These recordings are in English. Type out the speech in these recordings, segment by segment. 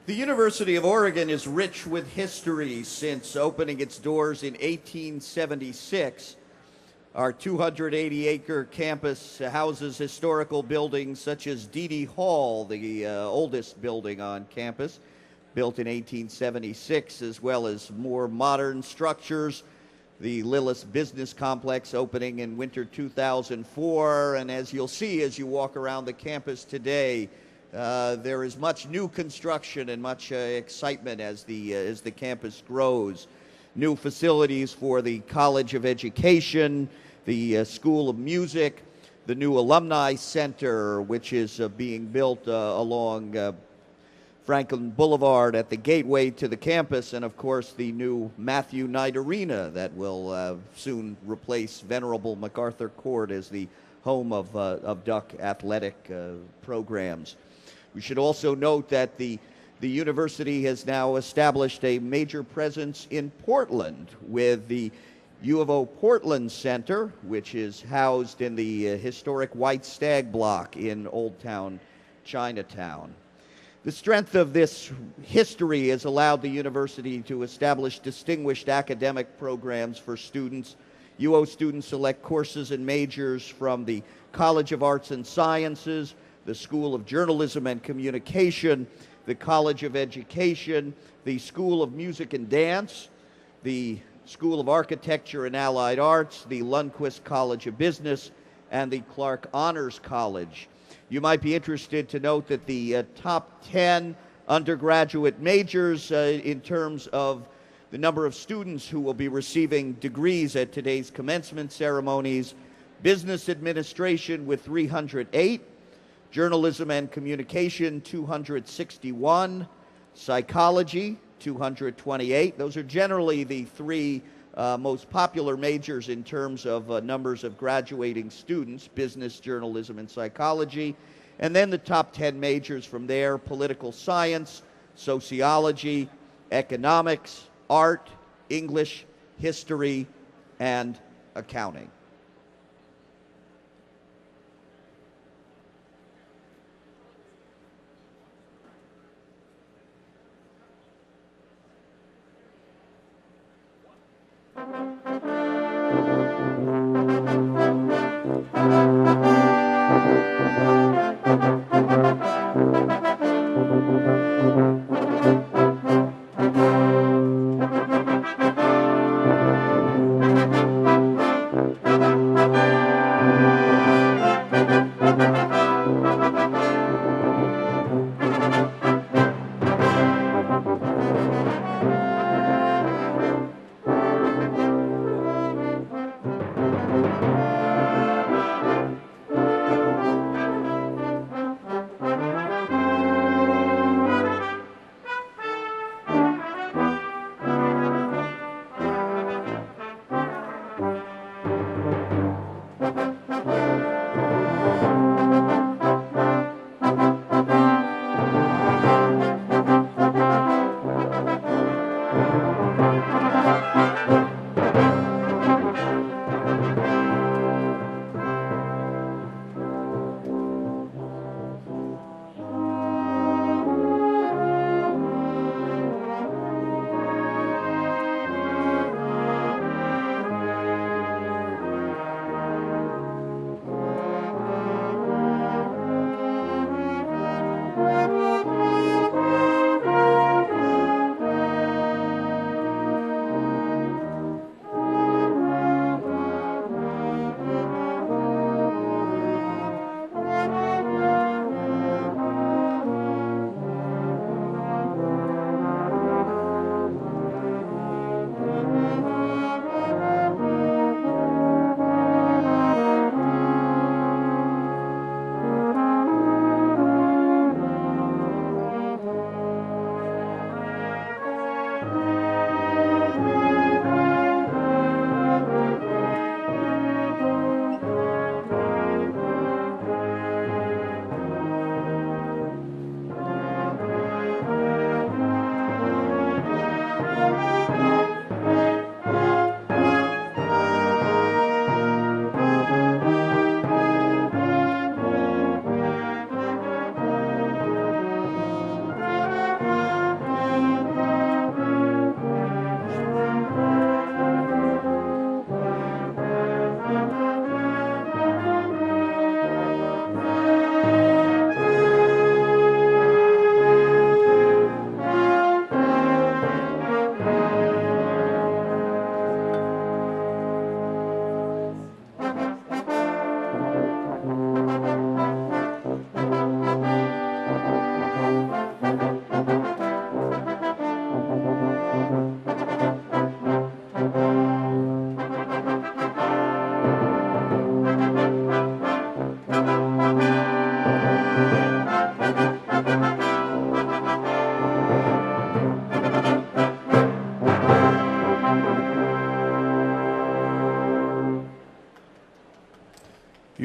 The University of Oregon is rich with history since opening its doors in 1876. Our 280-acre campus houses historical buildings such as Deedy Hall, the oldest building on campus, built in 1876, as well as more modern structures. The Lillis Business Complex opening in winter 2004, and as you'll see as you walk around the campus today, there is much new construction and much excitement as the campus grows. New facilities for the College of Education, the School of Music, the new Alumni Center, which is being built along Franklin Boulevard at the gateway to the campus, and of course the new Matthew Knight Arena that will soon replace venerable MacArthur Court as the home of Duck athletic programs. We should also note that the university has now established a major presence in Portland with the U of O Portland Center, which is housed in the historic White Stag Block in Old Town Chinatown. The strength of this history has allowed the university to establish distinguished academic programs for students. UO students select courses and majors from the College of Arts and Sciences, the School of Journalism and Communication, the College of Education, the School of Music and Dance, the School of Architecture and Allied Arts, the Lundquist College of Business, and the Clark Honors College. You might be interested to note that the top 10 undergraduate majors in terms of the number of students who will be receiving degrees at today's commencement ceremonies: Business Administration with 308, Journalism and Communication 261, Psychology 228. Those are generally the three most popular majors in terms of numbers of graduating students: business, journalism, and psychology. And then the top 10 majors from there: political science, sociology, economics, art, English, history, and accounting.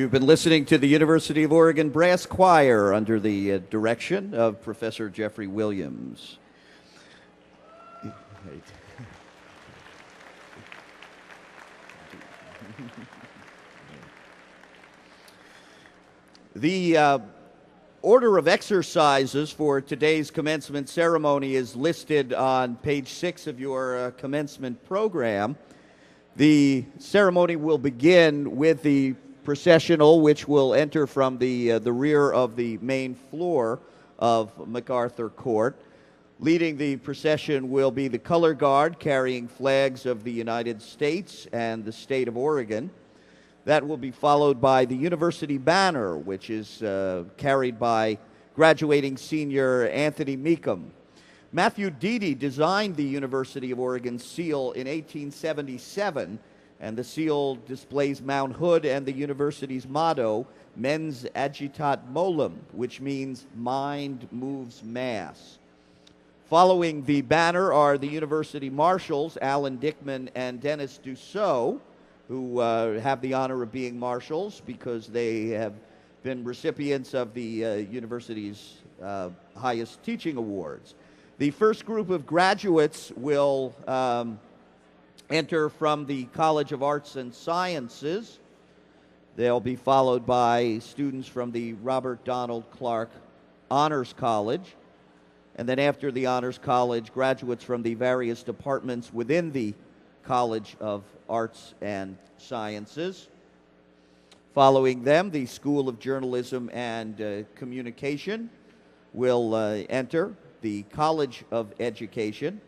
You've been listening to the University of Oregon Brass Choir under the direction of Professor Jeffrey Williams. The order of exercises for today's commencement ceremony is listed on page 6 of your commencement program. The ceremony will begin with the processional, which will enter from the rear of the main floor of MacArthur Court. Leading the procession will be the color guard carrying flags of the United States and the state of Oregon. That will be followed by the university banner, which is carried by graduating senior Anthony Meekum. Matthew Deedy designed the University of Oregon seal in 1877, and the seal displays Mount Hood and the university's motto, Mens Agitat Molem, which means mind moves mass. Following the banner are the university marshals, Alan Dickman and Dennis Dussault, who have the honor of being marshals because they have been recipients of the university's highest teaching awards. The first group of graduates will enter from the College of Arts and Sciences. They'll be followed by students from the Robert Donald Clark Honors College. And then after the Honors College, graduates from the various departments within the College of Arts and Sciences. Following them, the School of Journalism and Communication will enter, the College of Education,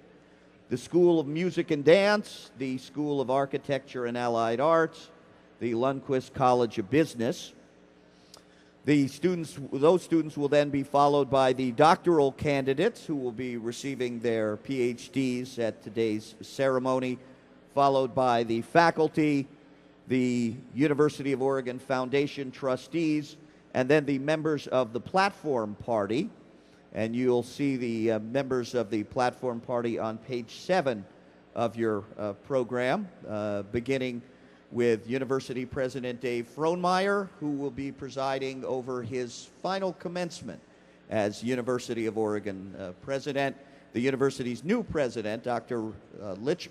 the School of Music and Dance, the School of Architecture and Allied Arts, the Lundquist College of Business. Those students will then be followed by the doctoral candidates who will be receiving their PhDs at today's ceremony, followed by the faculty, the University of Oregon Foundation trustees, and then the members of the Platform Party. And you'll see the members of the Platform Party on page 7 of your program, beginning with University President Dave Frohnmayer, who will be presiding over his final commencement as University of Oregon president. The university's new president, Dr.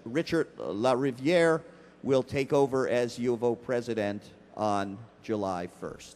Richard LaRiviere, will take over as U of O president on July 1st.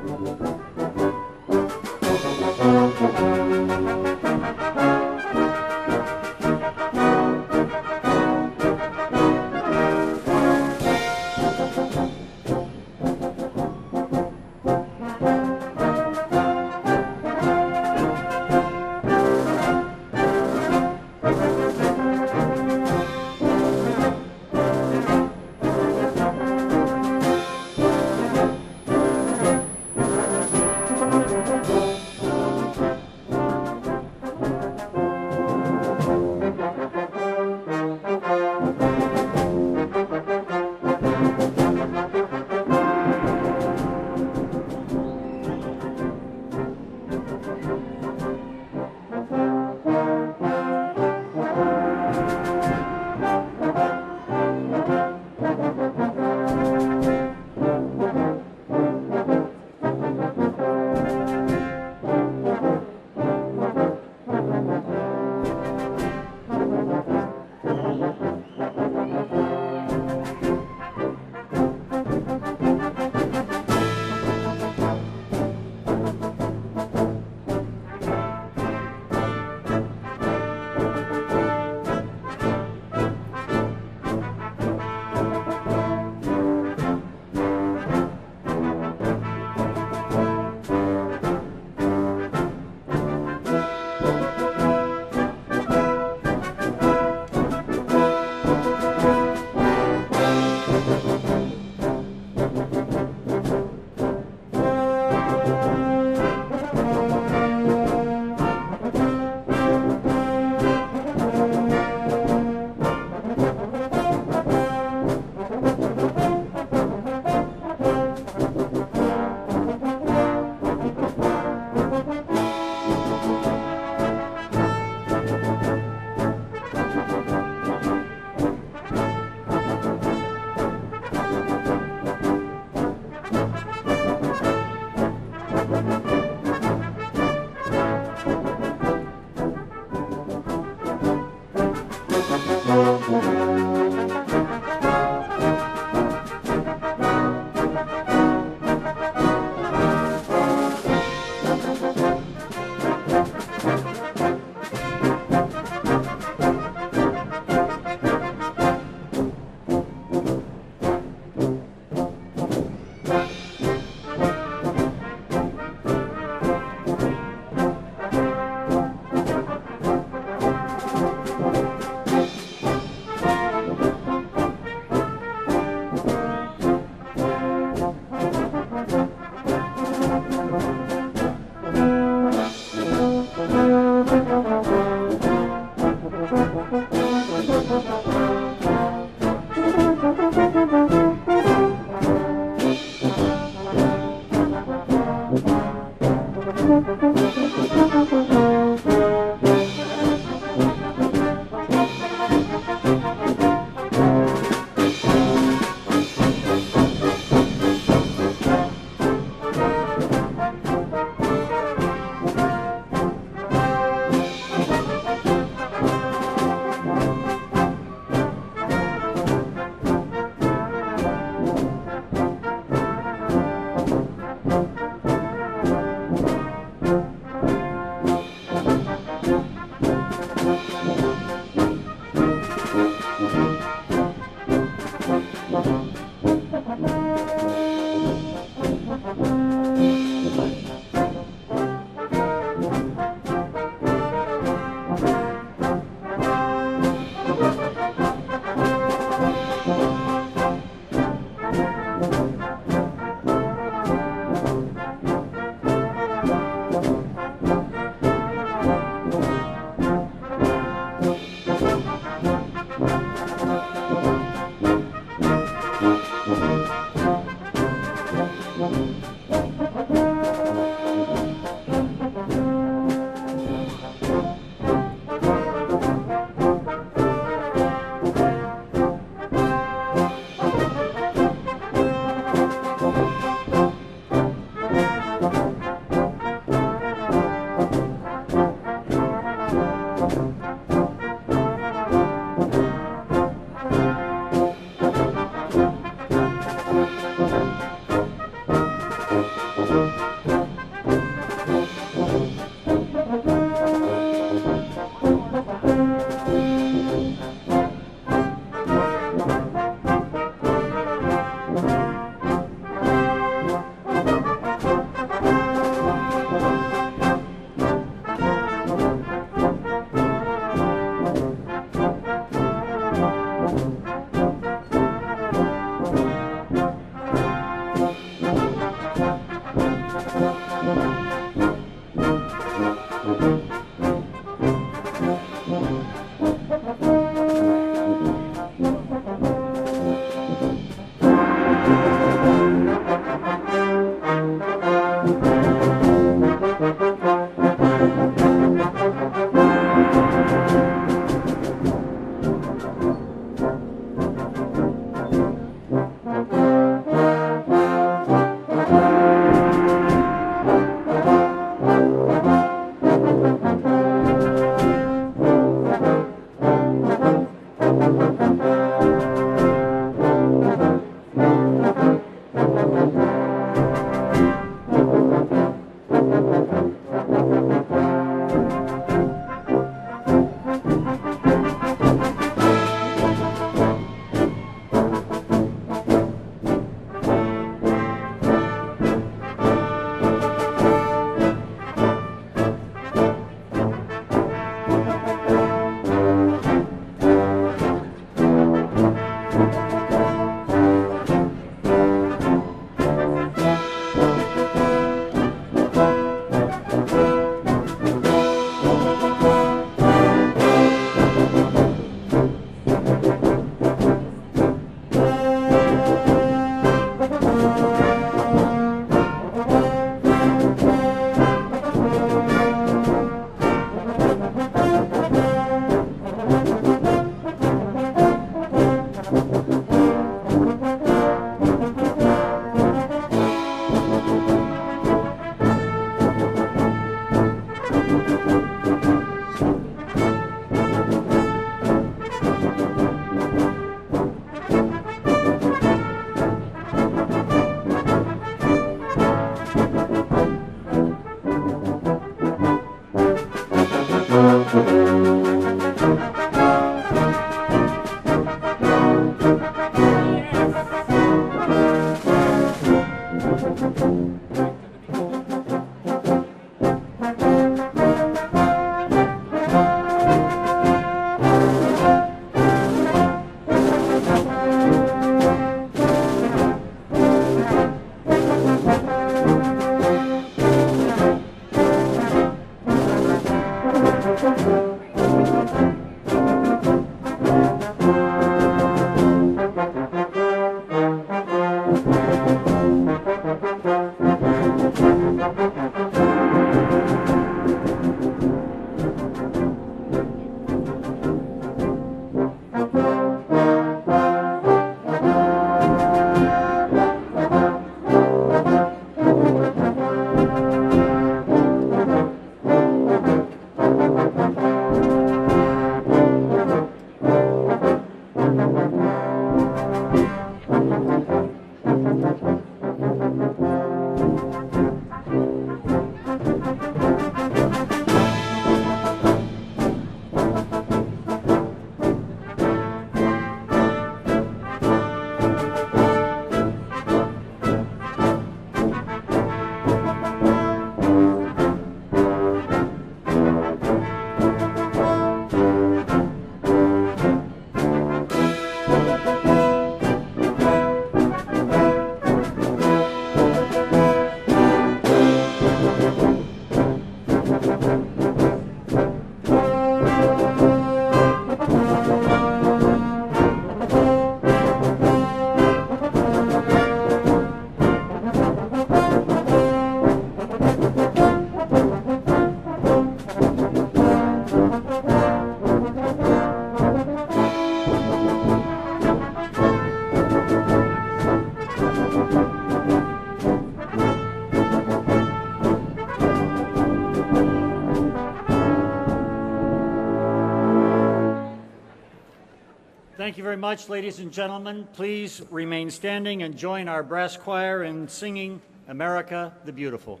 Thank you very much, ladies and gentlemen. Please remain standing and join our brass choir in singing America the Beautiful.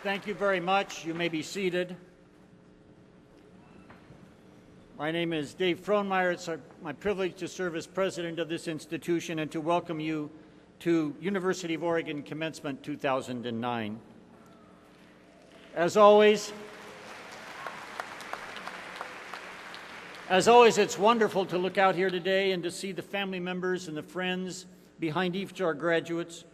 Thank you very much. You may be seated. My name is Dave Frohnmayer. It's my privilege to serve as president of this institution and to welcome you to University of Oregon Commencement 2009. As always, it's wonderful to look out here today and to see the family members and the friends behind each of our graduates,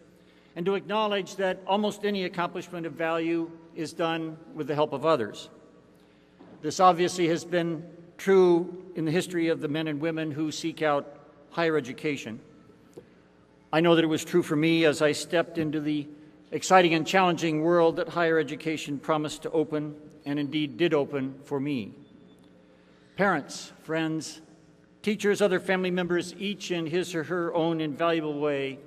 and to acknowledge that almost any accomplishment of value is done with the help of others. This obviously has been true in the history of the men and women who seek out higher education. I know that it was true for me as I stepped into the exciting and challenging world that higher education promised to open, and indeed did open for me. Parents, friends, teachers, other family members, each in his or her own invaluable way,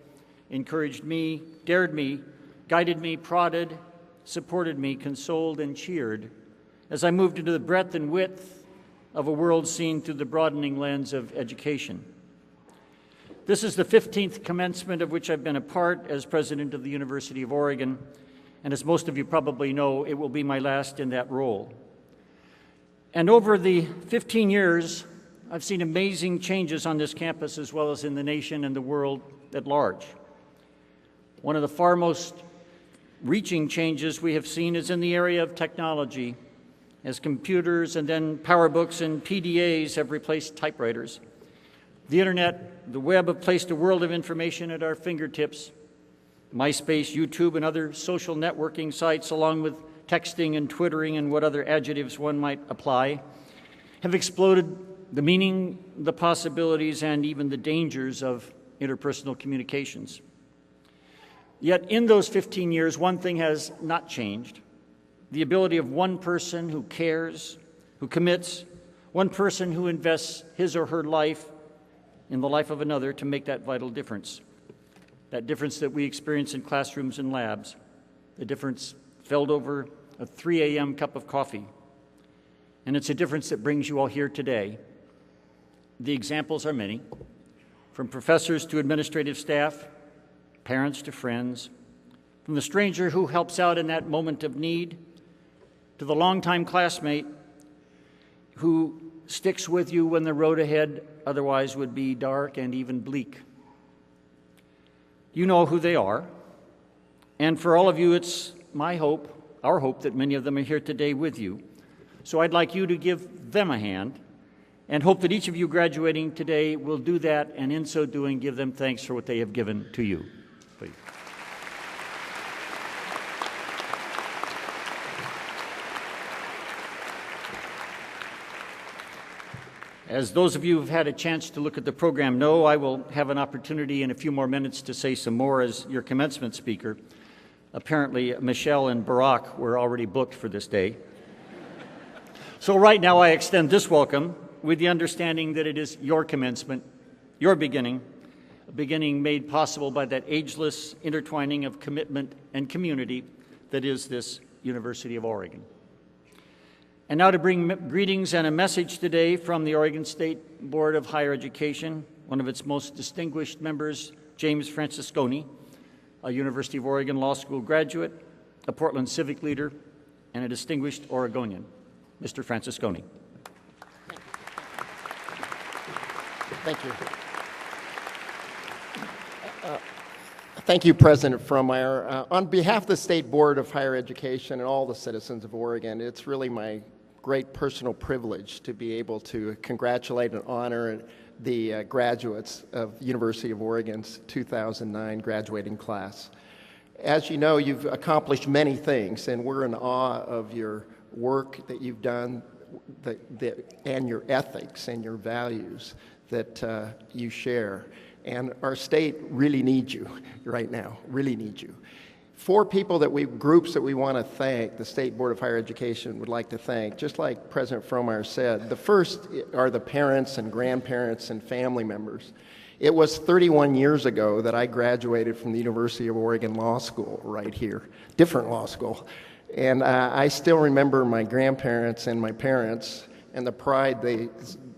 encouraged me, dared me, guided me, prodded, supported me, consoled, and cheered as I moved into the breadth and width of a world seen through the broadening lens of education. This is the 15th commencement of which I've been a part as president of the University of Oregon, and as most of you probably know, it will be my last in that role. And over the 15 years, I've seen amazing changes on this campus as well as in the nation and the world at large. One of the far most reaching changes we have seen is in the area of technology, as computers and then PowerBooks and PDAs have replaced typewriters. The internet, the web have placed a world of information at our fingertips. MySpace, YouTube, and other social networking sites, along with texting and twittering and what other adjectives one might apply, have exploded the meaning, the possibilities, and even the dangers of interpersonal communications. Yet in those 15 years, one thing has not changed: the ability of one person who cares, who commits, one person who invests his or her life in the life of another to make that vital difference. That difference that we experience in classrooms and labs, the difference felt over a 3 a.m. cup of coffee. And it's a difference that brings you all here today. The examples are many, from professors to administrative staff, parents to friends, from the stranger who helps out in that moment of need, to the longtime classmate who sticks with you when the road ahead otherwise would be dark and even bleak. You know who they are, and for all of you, it's my hope, our hope, that many of them are here today with you. So I'd like you to give them a hand, and hope that each of you graduating today will do that, and in so doing, give them thanks for what they have given to you. Please. As those of you who have had a chance to look at the program know, I will have an opportunity in a few more minutes to say some more as your commencement speaker. Apparently, Michelle and Barack were already booked for this day. So right now, I extend this welcome with the understanding that it is your commencement, your beginning, a beginning made possible by that ageless intertwining of commitment and community that is this University of Oregon. And now to bring greetings and a message today from the Oregon State Board of Higher Education, one of its most distinguished members, James Francesconi, a University of Oregon Law School graduate, a Portland civic leader, and a distinguished Oregonian. Mr. Francesconi. Thank you. Thank you, President Frohnmayer. On behalf of the State Board of Higher Education and all the citizens of Oregon, it's really my great personal privilege to be able to congratulate and honor the graduates of University of Oregon's 2009 graduating class. As you know, you've accomplished many things, and we're in awe of your work that you've done and your ethics and your values that you share. And our state really needs you right now, really needs you. Groups that we want to thank, the State Board of Higher Education would like to thank, just like President Frohnmayer said. The first are the parents and grandparents and family members. It was 31 years ago that I graduated from the University of Oregon Law School right here, different law school. And I still remember my grandparents and my parents and the pride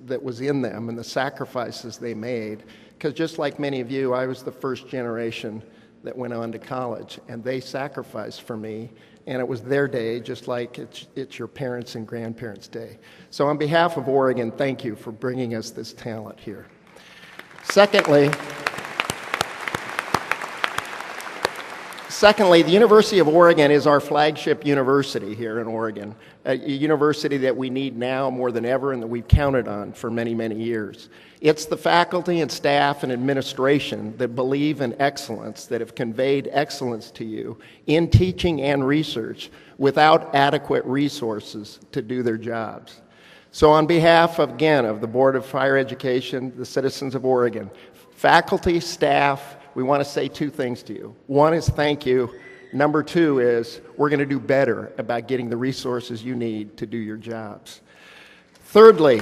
that was in them and the sacrifices they made. Because just like many of you, I was the first generation that went on to college, and they sacrificed for me, and it was their day, just like it's your parents' and grandparents' day. So on behalf of Oregon, thank you for bringing us this talent here. Secondly, the University of Oregon is our flagship university here in Oregon, a university that we need now more than ever and that we've counted on for many, many years. It's the faculty and staff and administration that believe in excellence, that have conveyed excellence to you in teaching and research without adequate resources to do their jobs. So on behalf of the Board of Higher Education, the citizens of Oregon, faculty, staff, we want to say two things to you. One is thank you. Number two is we're going to do better about getting the resources you need to do your jobs. Thirdly,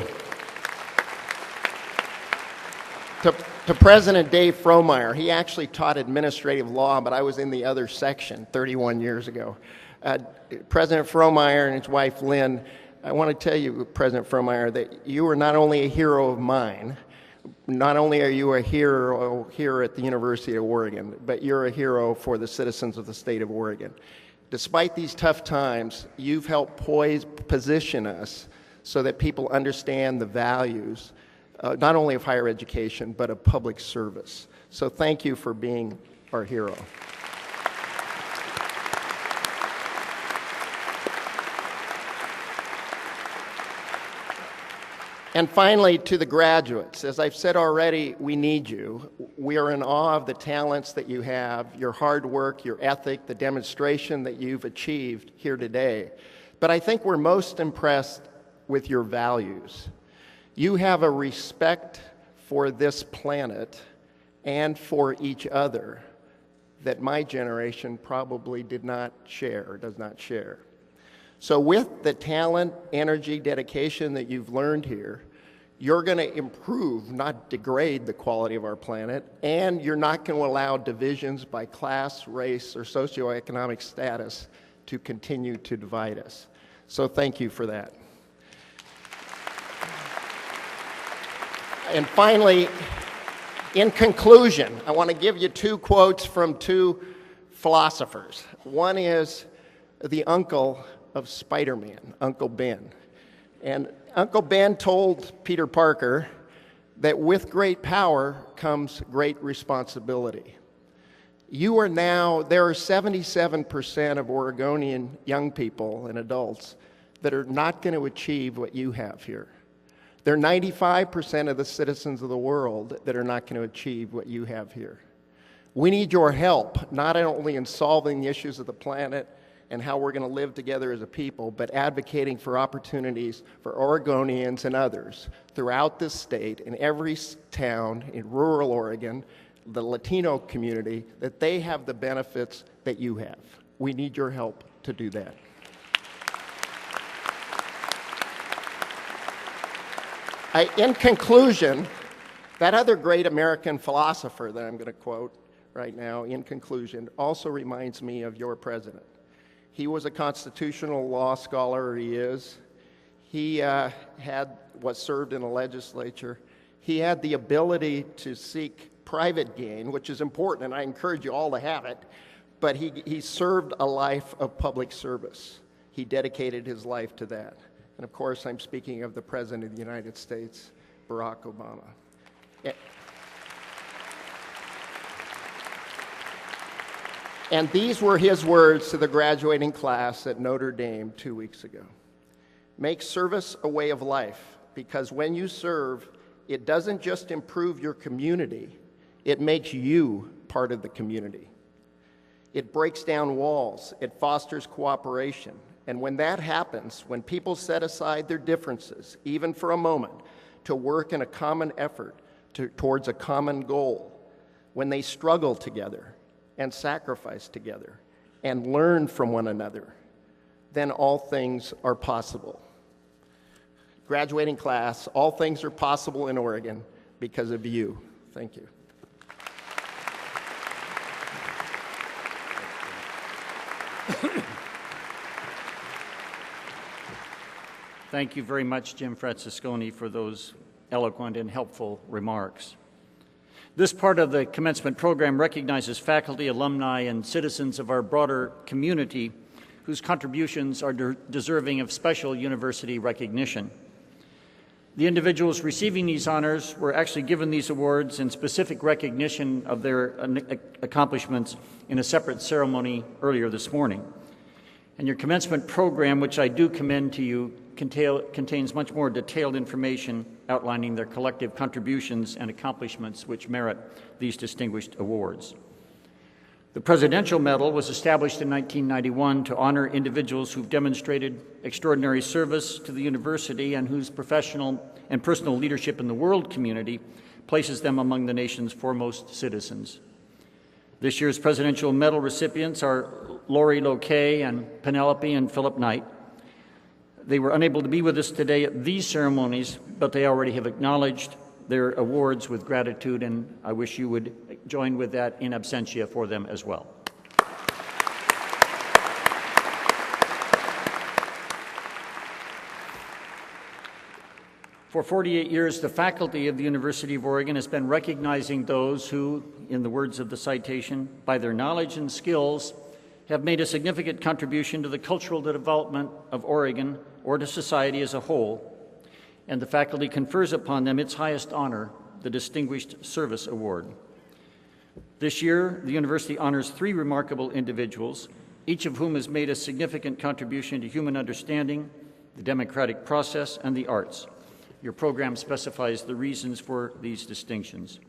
to President Dave Frohnmayer, he actually taught administrative law, but I was in the other section 31 years ago. President Frohnmayer and his wife Lynn, I want to tell you, President Frohnmayer, that you are not only a hero of mine, not only are you a hero here at the University of Oregon, but you're a hero for the citizens of the state of Oregon. Despite these tough times, you've helped position us so that people understand the values, not only of higher education, but of public service. So thank you for being our hero. And finally, to the graduates, as I've said already, we need you. We are in awe of the talents that you have, your hard work, your ethic, the demonstration that you've achieved here today. But I think we're most impressed with your values. You have a respect for this planet and for each other that my generation probably did not share or does not share. So with the talent, energy, dedication that you've learned here, you're going to improve, not degrade the quality of our planet, and you're not going to allow divisions by class, race, or socioeconomic status to continue to divide us. So thank you for that. And finally, in conclusion, I want to give you two quotes from two philosophers. One is the uncle of Spider-Man, Uncle Ben. And Uncle Ben told Peter Parker that with great power comes great responsibility. There are 77% of Oregonian young people and adults that are not going to achieve what you have here. There are 95% of the citizens of the world that are not going to achieve what you have here. We need your help, not only in solving the issues of the planet and how we're going to live together as a people, but advocating for opportunities for Oregonians and others throughout this state, in every town in rural Oregon, the Latino community, that they have the benefits that you have. We need your help to do that. In conclusion, that other great American philosopher that I'm going to quote right now, in conclusion, also reminds me of your president. He was a constitutional law scholar, he is. He served in the legislature. He had the ability to seek private gain, which is important, and I encourage you all to have it, but he served a life of public service. He dedicated his life to that. And of course, I'm speaking of the President of the United States, Barack Obama. And these were his words to the graduating class at Notre Dame 2 weeks ago. Make service a way of life, because when you serve, it doesn't just improve your community, it makes you part of the community. It breaks down walls, it fosters cooperation, and when that happens, when people set aside their differences, even for a moment, to work in a common effort towards a common goal, when they struggle together and sacrifice together and learn from one another, then all things are possible. Graduating class, all things are possible in Oregon because of you. Thank you. Thank you very much, Jim Francesconi, for those eloquent and helpful remarks. This part of the commencement program recognizes faculty, alumni, and citizens of our broader community whose contributions are deserving of special university recognition. The individuals receiving these honors were actually given these awards in specific recognition of their accomplishments in a separate ceremony earlier this morning. And your commencement program, which I do commend to you, contains much more detailed information outlining their collective contributions and accomplishments which merit these distinguished awards. The Presidential Medal was established in 1991 to honor individuals who've demonstrated extraordinary service to the university and whose professional and personal leadership in the world community places them among the nation's foremost citizens. This year's Presidential Medal recipients are Lori Lokay and Penelope and Philip Knight. They were unable to be with us today at these ceremonies, but they already have acknowledged their awards with gratitude, and I wish you would join with that in absentia for them as well. For 48 years, the faculty of the University of Oregon has been recognizing those who, in the words of the citation, by their knowledge and skills, have made a significant contribution to the cultural development of Oregon or to society as a whole, and the faculty confers upon them its highest honor, the Distinguished Service Award. This year, the university honors 3 remarkable individuals, each of whom has made a significant contribution to human understanding, the democratic process, and the arts. Your program specifies the reasons for these distinctions.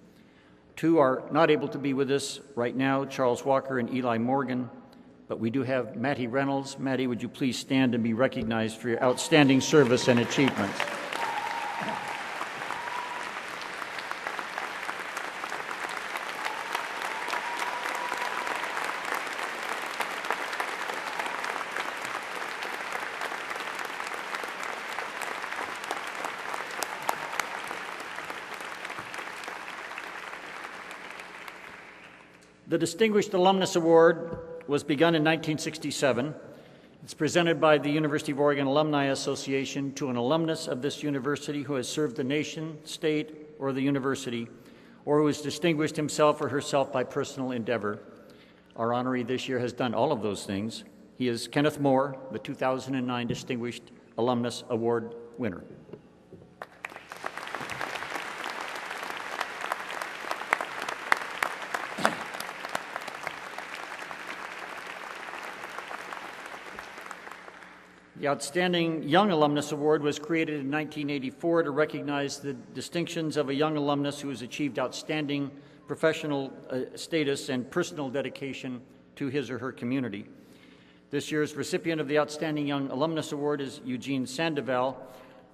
2 are not able to be with us right now, Charles Walker and Eli Morgan, but we do have Mattie Reynolds. Mattie, would you please stand and be recognized for your outstanding service and achievements? The Distinguished Alumnus Award was begun in 1967. It's presented by the University of Oregon Alumni Association to an alumnus of this university who has served the nation, state, or the university, or who has distinguished himself or herself by personal endeavor. Our honoree this year has done all of those things. He is Kenneth Moore, the 2009 Distinguished Alumnus Award winner. The Outstanding Young Alumnus Award was created in 1984 to recognize the distinctions of a young alumnus who has achieved outstanding professional status and personal dedication to his or her community. This year's recipient of the Outstanding Young Alumnus Award is Eugene Sandoval.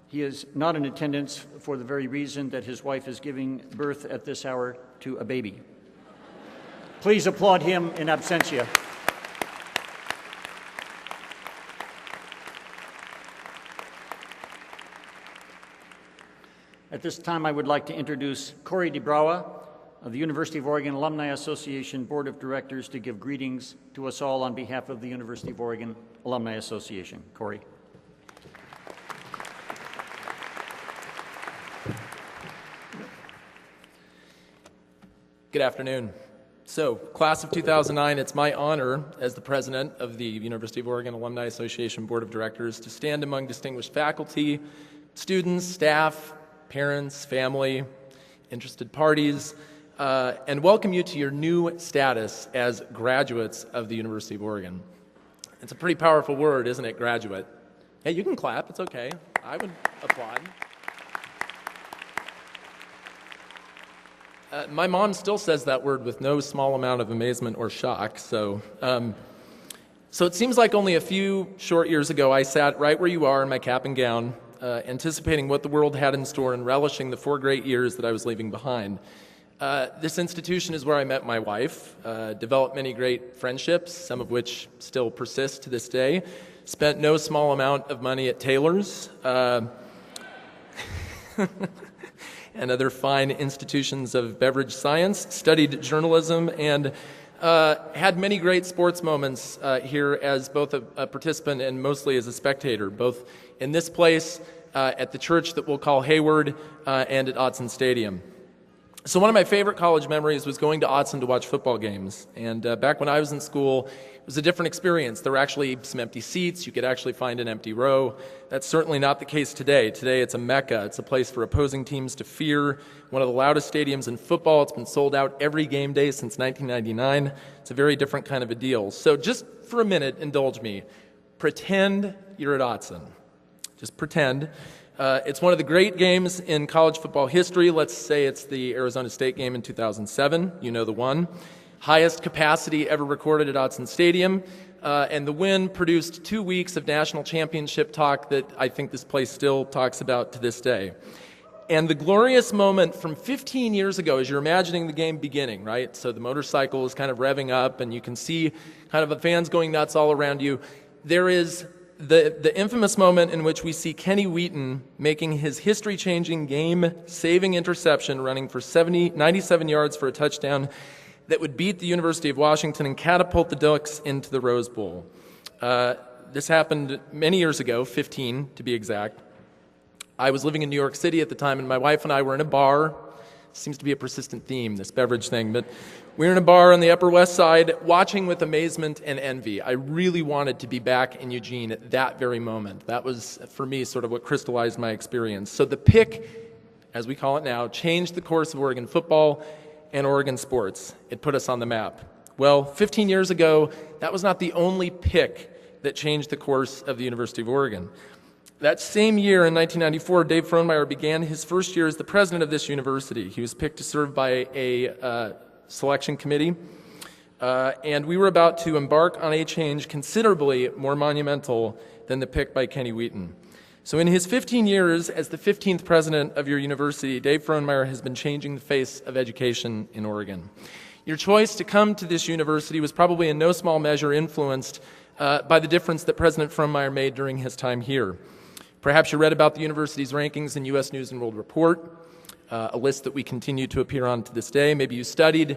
He is not in attendance for the very reason that his wife is giving birth at this hour to a baby. Please applaud him in absentia. At this time, I would like to introduce Corey DeBraua of the University of Oregon Alumni Association Board of Directors to give greetings to us all on behalf of the University of Oregon Alumni Association. Corey. Good afternoon. So, class of 2009, it's my honor as the president of the University of Oregon Alumni Association Board of Directors to stand among distinguished faculty, students, staff, parents, family, interested parties, and welcome you to your new status as graduates of the University of Oregon. It's a pretty powerful word, isn't it, graduate? Hey, you can clap, it's okay. I would applaud. My mom still says that word with no small amount of amazement or shock, so it seems like only a few short years ago I sat right where you are in my cap and gown, anticipating what the world had in store and relishing the 4 great years that I was leaving behind. This institution is where I met my wife, developed many great friendships, some of which still persist to this day, spent no small amount of money at Taylor's and other fine institutions of beverage science, studied journalism, and had many great sports moments here as both a participant and mostly as a spectator, both in this place, at the church that we'll call Hayward, and at Autzen Stadium. So one of my favorite college memories was going to Autzen to watch football games. And back when I was in school, it was a different experience. There were actually some empty seats. You could actually find an empty row. That's certainly not the case today. Today it's a mecca. It's a place for opposing teams to fear. One of the loudest stadiums in football. It's been sold out every game day since 1999. It's a very different kind of a deal. So just for a minute, indulge me. Pretend you're at Autzen. Just pretend. It's one of the great games in college football history. Let's say it's the Arizona State game in 2007. You know the one. Highest capacity ever recorded at Autzen Stadium. And the win produced 2 weeks of national championship talk that I think this place still talks about to this day. And the glorious moment from 15 years ago, as you're imagining the game beginning, right? So the motorcycle is kind of revving up and you can see kind of the fans going nuts all around you. There is the infamous moment in which we see Kenny Wheaton making his history-changing, game-saving interception, running for 97 yards for a touchdown that would beat the University of Washington and catapult the Ducks into the Rose Bowl. This happened many years ago, 15 to be exact. I was living in New York City at the time, and my wife and I were in a bar. Seems to be a persistent theme, this beverage thing, but we were in a bar on the Upper West Side watching with amazement and envy. I really wanted to be back in Eugene at that very moment. That was, for me, sort of what crystallized my experience. So the pick, as we call it now, changed the course of Oregon football and Oregon sports. It put us on the map. Well, 15 years ago, that was not the only pick that changed the course of the University of Oregon. That same year, in 1994, Dave Frohnmayer began his first year as the president of this university. He was picked to serve by a selection committee, and we were about to embark on a change considerably more monumental than the pick by Kenny Wheaton. So in his 15 years as the 15th president of your university, Dave Frohnmayer has been changing the face of education in Oregon. Your choice to come to this university was probably in no small measure influenced by the difference that President Frohnmayer made during his time here. Perhaps you read about the university's rankings in U.S. News & World Report, a list that we continue to appear on to this day. Maybe you studied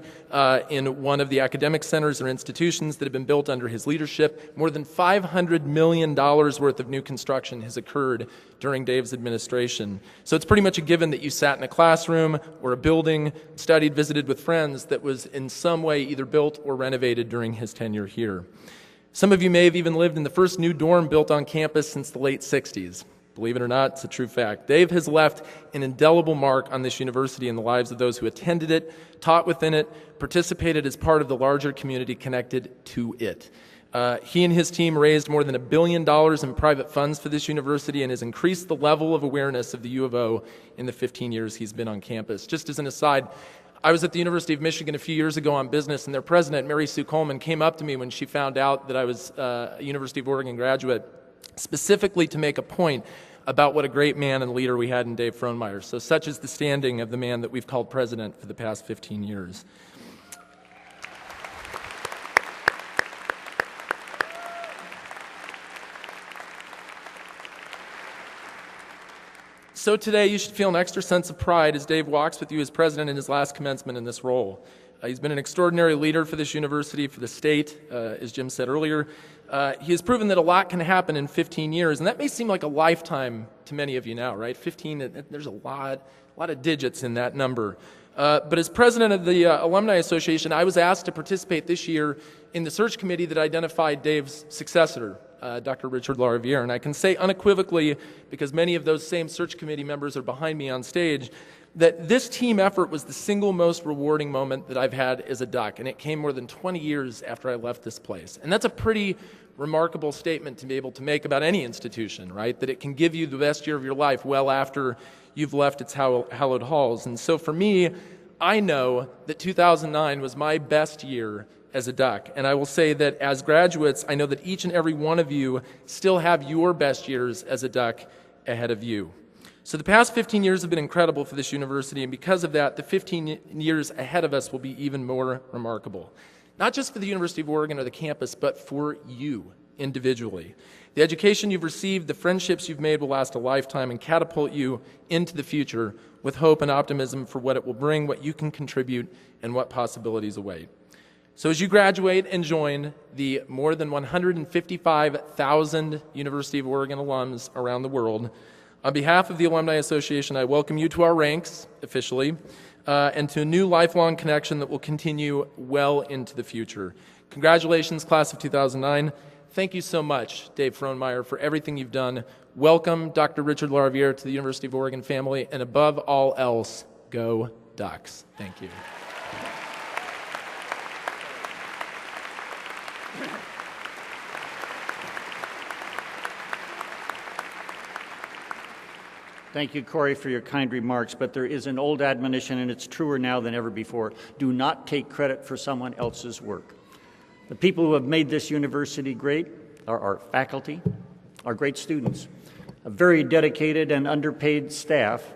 in one of the academic centers or institutions that have been built under his leadership. More than $500 million worth of new construction has occurred during Dave's administration. So it's pretty much a given that you sat in a classroom or a building, studied, visited with friends that was in some way either built or renovated during his tenure here. Some of you may have even lived in the first new dorm built on campus since the late 60s. Believe it or not, it's a true fact. Dave has left an indelible mark on this university in the lives of those who attended it, taught within it, participated as part of the larger community connected to it. He and his team raised more than $1 billion in private funds for this university and has increased the level of awareness of the U of O in the 15 years he's been on campus. Just as an aside, I was at the University of Michigan a few years ago on business, and their president, Mary Sue Coleman, came up to me when she found out that I was a University of Oregon graduate, specifically to make a point about what a great man and leader we had in Dave Frohnmayer. So such is the standing of the man that we've called president for the past 15 years. So today you should feel an extra sense of pride as Dave walks with you as president in his last commencement in this role. He's been an extraordinary leader for this university, for the state, as Jim said earlier. He has proven that a lot can happen in 15 years, and that may seem like a lifetime to many of you now, right? 15, there's a lot of digits in that number. But as president of the Alumni Association, I was asked to participate this year in the search committee that identified Dave's successor, Dr. Richard Lariviere. And I can say unequivocally, because many of those same search committee members are behind me on stage, that this team effort was the single most rewarding moment that I've had as a Duck, and it came more than 20 years after I left this place. And that's a pretty remarkable statement to be able to make about any institution, right? That it can give you the best year of your life well after you've left its hallowed halls. And so for me, I know that 2009 was my best year as a Duck. And I will say that as graduates, I know that each and every one of you still have your best years as a Duck ahead of you. So the past 15 years have been incredible for this university, and because of that, the 15 years ahead of us will be even more remarkable. Not just for the University of Oregon or the campus, but for you individually. The education you've received, the friendships you've made will last a lifetime and catapult you into the future with hope and optimism for what it will bring, what you can contribute, and what possibilities await. So as you graduate and join the more than 155,000 University of Oregon alums around the world, on behalf of the Alumni Association, I welcome you to our ranks, officially, and to a new lifelong connection that will continue well into the future. Congratulations, class of 2009. Thank you so much, Dave Frohnmayer, for everything you've done. Welcome, Dr. Richard Lariviere, to the University of Oregon family, and above all else, go Ducks. Thank you. Thank you, Corey, for your kind remarks, but there is an old admonition, and it's truer now than ever before. Do not take credit for someone else's work. The people who have made this university great are our faculty, our great students, a very dedicated and underpaid staff,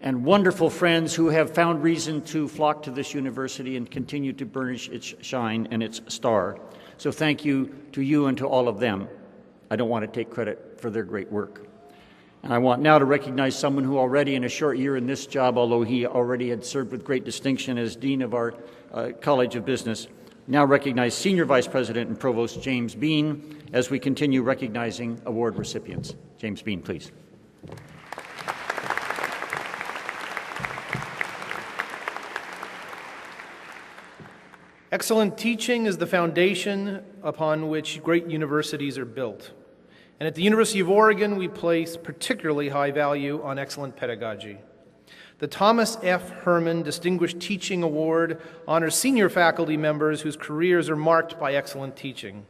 and wonderful friends who have found reason to flock to this university and continue to burnish its shine and its star. So thank you to you and to all of them. I don't want to take credit for their great work. And I want now to recognize someone who already in a short year in this job, although he already had served with great distinction as Dean of our College of Business, now recognize Senior Vice President and Provost James Bean as we continue recognizing award recipients. James Bean, please. Excellent teaching is the foundation upon which great universities are built. And at the University of Oregon, we place particularly high value on excellent pedagogy. The Thomas F. Herman Distinguished Teaching Award honors senior faculty members whose careers are marked by excellent teaching.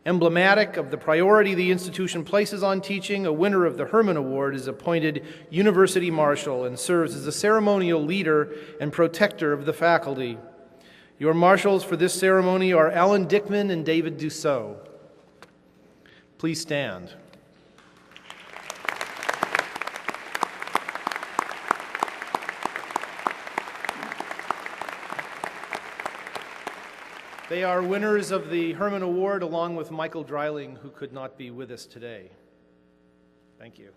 Emblematic of the priority the institution places on teaching, a winner of the Herman Award is appointed University Marshal and serves as the ceremonial leader and protector of the faculty. Your marshals for this ceremony are Alan Dickman and David Dussault. Please stand. They are winners of the Herman Award along with Michael Dreiling, who could not be with us today. Thank you.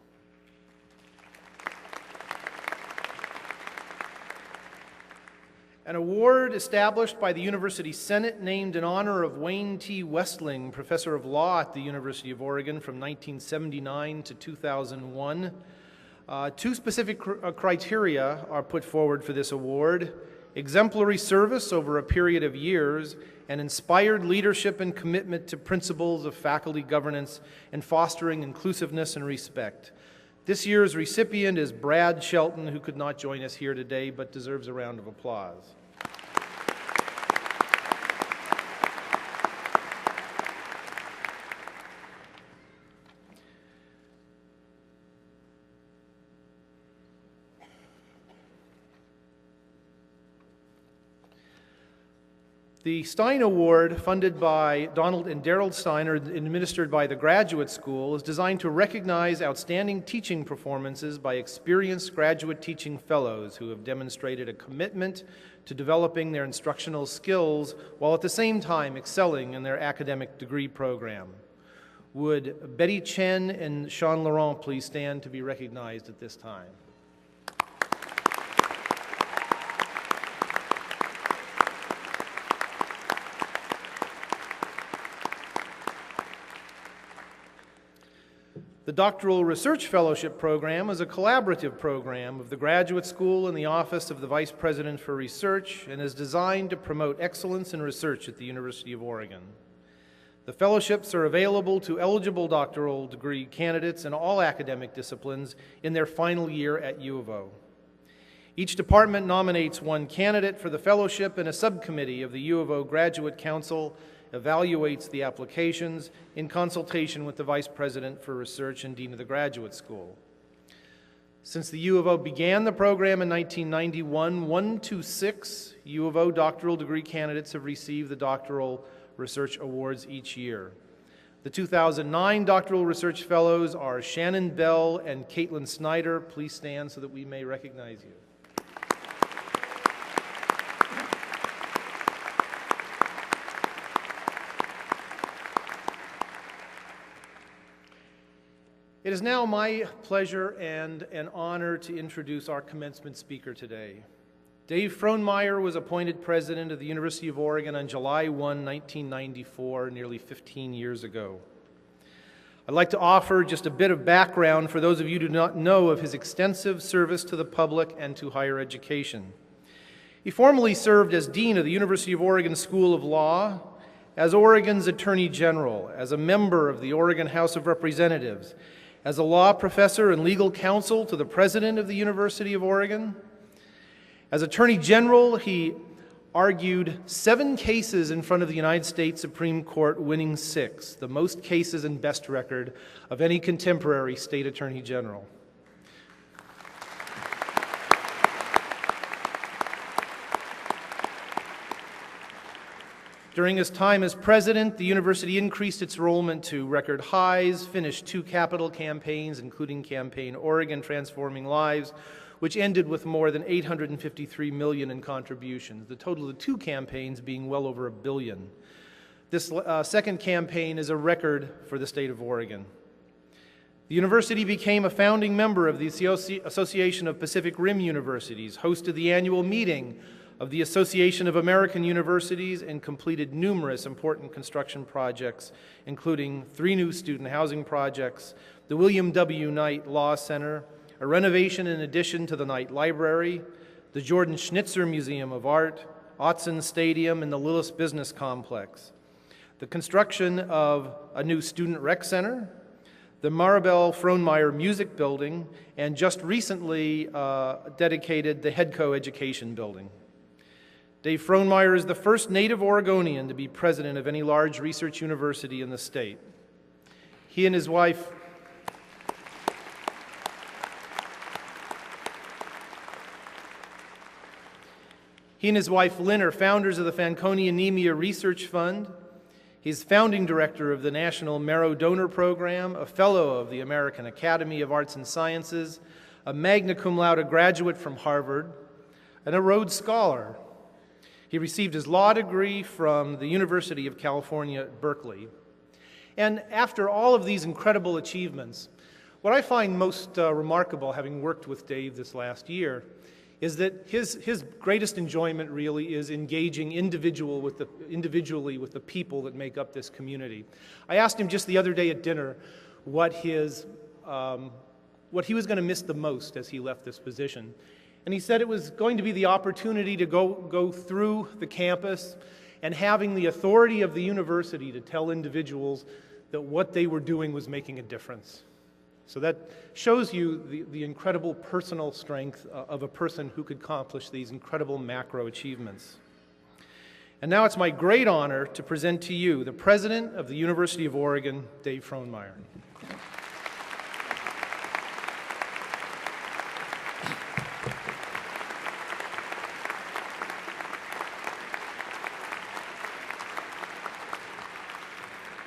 An award established by the University Senate named in honor of Wayne T. Westling, Professor of Law at the University of Oregon from 1979 to 2001. Two specific criteria are put forward for this award: exemplary service over a period of years and inspired leadership and commitment to principles of faculty governance and fostering inclusiveness and respect. This year's recipient is Brad Shelton, who could not join us here today but deserves a round of applause. The Stein Award, funded by Donald and Daryl Steiner and administered by the Graduate School, is designed to recognize outstanding teaching performances by experienced graduate teaching fellows who have demonstrated a commitment to developing their instructional skills while at the same time excelling in their academic degree program. Would Betty Chen and Sean Laurent please stand to be recognized at this time? The Doctoral Research Fellowship Program is a collaborative program of the Graduate School and the Office of the Vice President for Research and is designed to promote excellence in research at the University of Oregon. The fellowships are available to eligible doctoral degree candidates in all academic disciplines in their final year at U of O. Each department nominates one candidate for the fellowship, and a subcommittee of the U of O Graduate Council evaluates the applications in consultation with the Vice President for Research and Dean of the Graduate School. Since the U of O began the program in 1991, 1 to 6 U of O doctoral degree candidates have received the Doctoral Research Awards each year. The 2009 Doctoral Research Fellows are Shannon Bell and Caitlin Snyder. Please stand so that we may recognize you. It is now my pleasure and an honor to introduce our commencement speaker today. Dave Frohnmayer was appointed president of the University of Oregon on July 1, 1994, nearly 15 years ago. I'd like to offer just a bit of background for those of you who do not know of his extensive service to the public and to higher education. He formerly served as dean of the University of Oregon School of Law, as Oregon's Attorney General, as a member of the Oregon House of Representatives, as a law professor and legal counsel to the president of the University of Oregon. As Attorney General, he argued 7 cases in front of the United States Supreme Court, winning 6, the most cases and best record of any contemporary state attorney general. During his time as president, the university increased its enrollment to record highs, finished 2 capital campaigns, including Campaign Oregon Transforming Lives, which ended with more than $853 million in contributions, the total of the 2 campaigns being well over $1 billion. This second campaign is a record for the state of Oregon. The university became a founding member of the Association of Pacific Rim Universities, hosted the annual meeting of the Association of American Universities, and completed numerous important construction projects, including 3 new student housing projects, the William W. Knight Law Center, a renovation and addition to the Knight Library, the Jordan Schnitzer Museum of Art, Autzen Stadium, and the Lillis Business Complex, the construction of a new student rec center, the Maribel Frohnmayer Music Building, and just recently dedicated the Hedco Education Building. Dave Frohnmayer is the first native Oregonian to be president of any large research university in the state. He and his wife Lynn are founders of the Fanconi Anemia Research Fund. He's founding director of the National Marrow Donor Program, a fellow of the American Academy of Arts and Sciences, a magna cum laude graduate from Harvard, and a Rhodes Scholar. He received his law degree from the University of California at Berkeley. And after all of these incredible achievements, what I find most remarkable, having worked with Dave this last year, is that his greatest enjoyment really is engaging individually with the people that make up this community. I asked him just the other day at dinner what he was going to miss the most as he left this position. And he said it was going to be the opportunity to go through the campus and having the authority of the university to tell individuals that what they were doing was making a difference. So that shows you the incredible personal strength of a person who could accomplish these incredible macro achievements. And now it's my great honor to present to you the President of the University of Oregon, Dave Frohnmayer.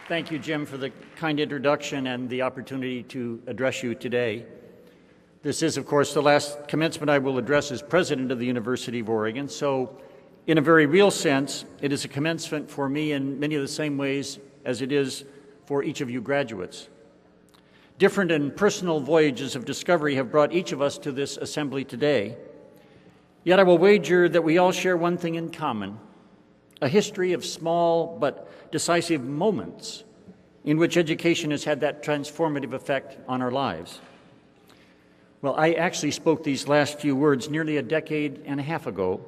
Thank you, Jim, for the kind introduction and the opportunity to address you today. This is, of course, the last commencement I will address as president of the University of Oregon, so in a very real sense, it is a commencement for me in many of the same ways as it is for each of you graduates. Different and personal voyages of discovery have brought each of us to this assembly today, yet I will wager that we all share one thing in common: a history of small but decisive moments in which education has had that transformative effect on our lives. Well, I actually spoke these last few words nearly a decade and a half ago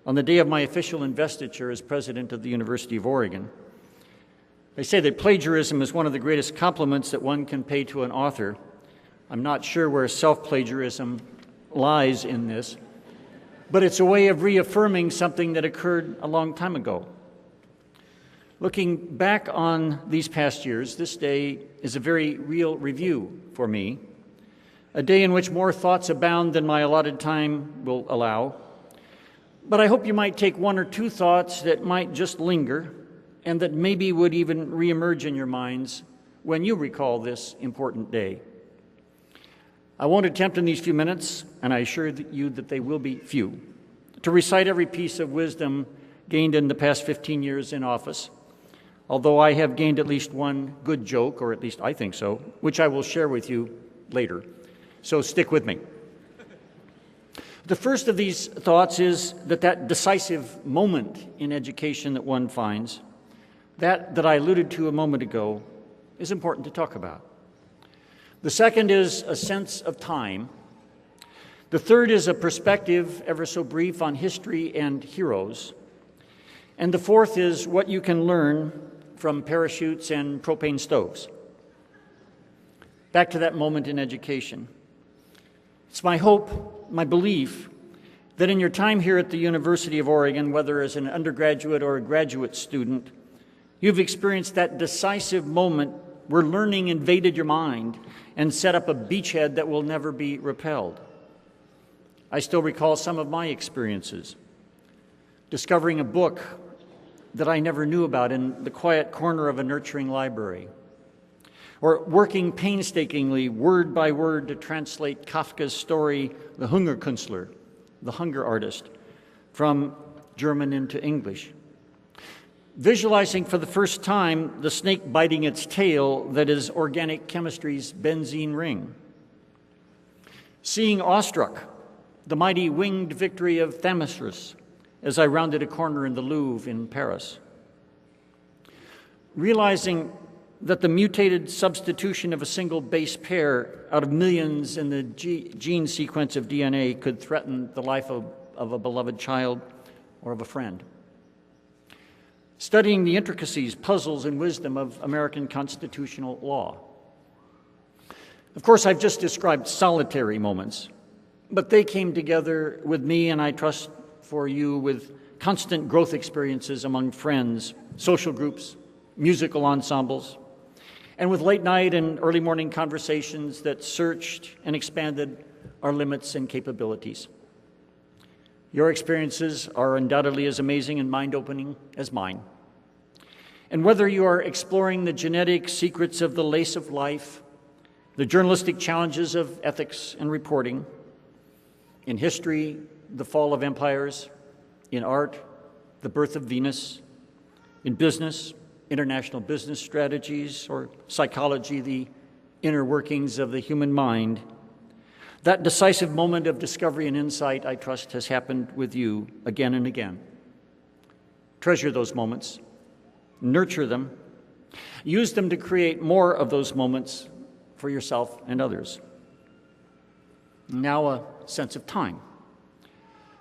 on the day of my official investiture as president of the University of Oregon. They say that plagiarism is one of the greatest compliments that one can pay to an author. I'm not sure where self-plagiarism lies in this, but it's a way of reaffirming something that occurred a long time ago. Looking back on these past years, this day is a very real review for me, a day in which more thoughts abound than my allotted time will allow. But I hope you might take one or two thoughts that might just linger and that maybe would even reemerge in your minds when you recall this important day. I won't attempt in these few minutes, and I assure you that they will be few, to recite every piece of wisdom gained in the past 15 years in office, although I have gained at least one good joke, or at least I think so, which I will share with you later. So stick with me. The first of these thoughts is that decisive moment in education that one finds, that I alluded to a moment ago, is important to talk about. The second is a sense of time. The third is a perspective, ever so brief, on history and heroes. And the fourth is what you can learn from parachutes and propane stoves. Back to that moment in education. It's my hope, my belief, that in your time here at the University of Oregon, whether as an undergraduate or a graduate student, you've experienced that decisive moment where learning invaded your mind and set up a beachhead that will never be repelled. I still recall some of my experiences. Discovering a book that I never knew about in the quiet corner of a nurturing library, or working painstakingly, word by word, to translate Kafka's story, The Hungerkünstler, The Hunger Artist, from German into English. Visualizing for the first time the snake biting its tail that is organic chemistry's benzene ring. Seeing awestruck the mighty winged victory of Themistocles as I rounded a corner in the Louvre in Paris. Realizing that the mutated substitution of a single base pair out of millions in the gene sequence of DNA could threaten the life of a beloved child or of a friend. Studying the intricacies, puzzles, and wisdom of American constitutional law. Of course, I've just described solitary moments, but they came together with me, and I trust for you, with constant growth experiences among friends, social groups, musical ensembles, and with late night and early morning conversations that searched and expanded our limits and capabilities. Your experiences are undoubtedly as amazing and mind-opening as mine. And whether you are exploring the genetic secrets of the lace of life, the journalistic challenges of ethics and reporting, in history, the fall of empires, in art, the birth of Venus, in business, international business strategies, or psychology, the inner workings of the human mind, that decisive moment of discovery and insight, I trust, has happened with you again and again. Treasure those moments, nurture them, use them to create more of those moments for yourself and others. Now, a sense of time.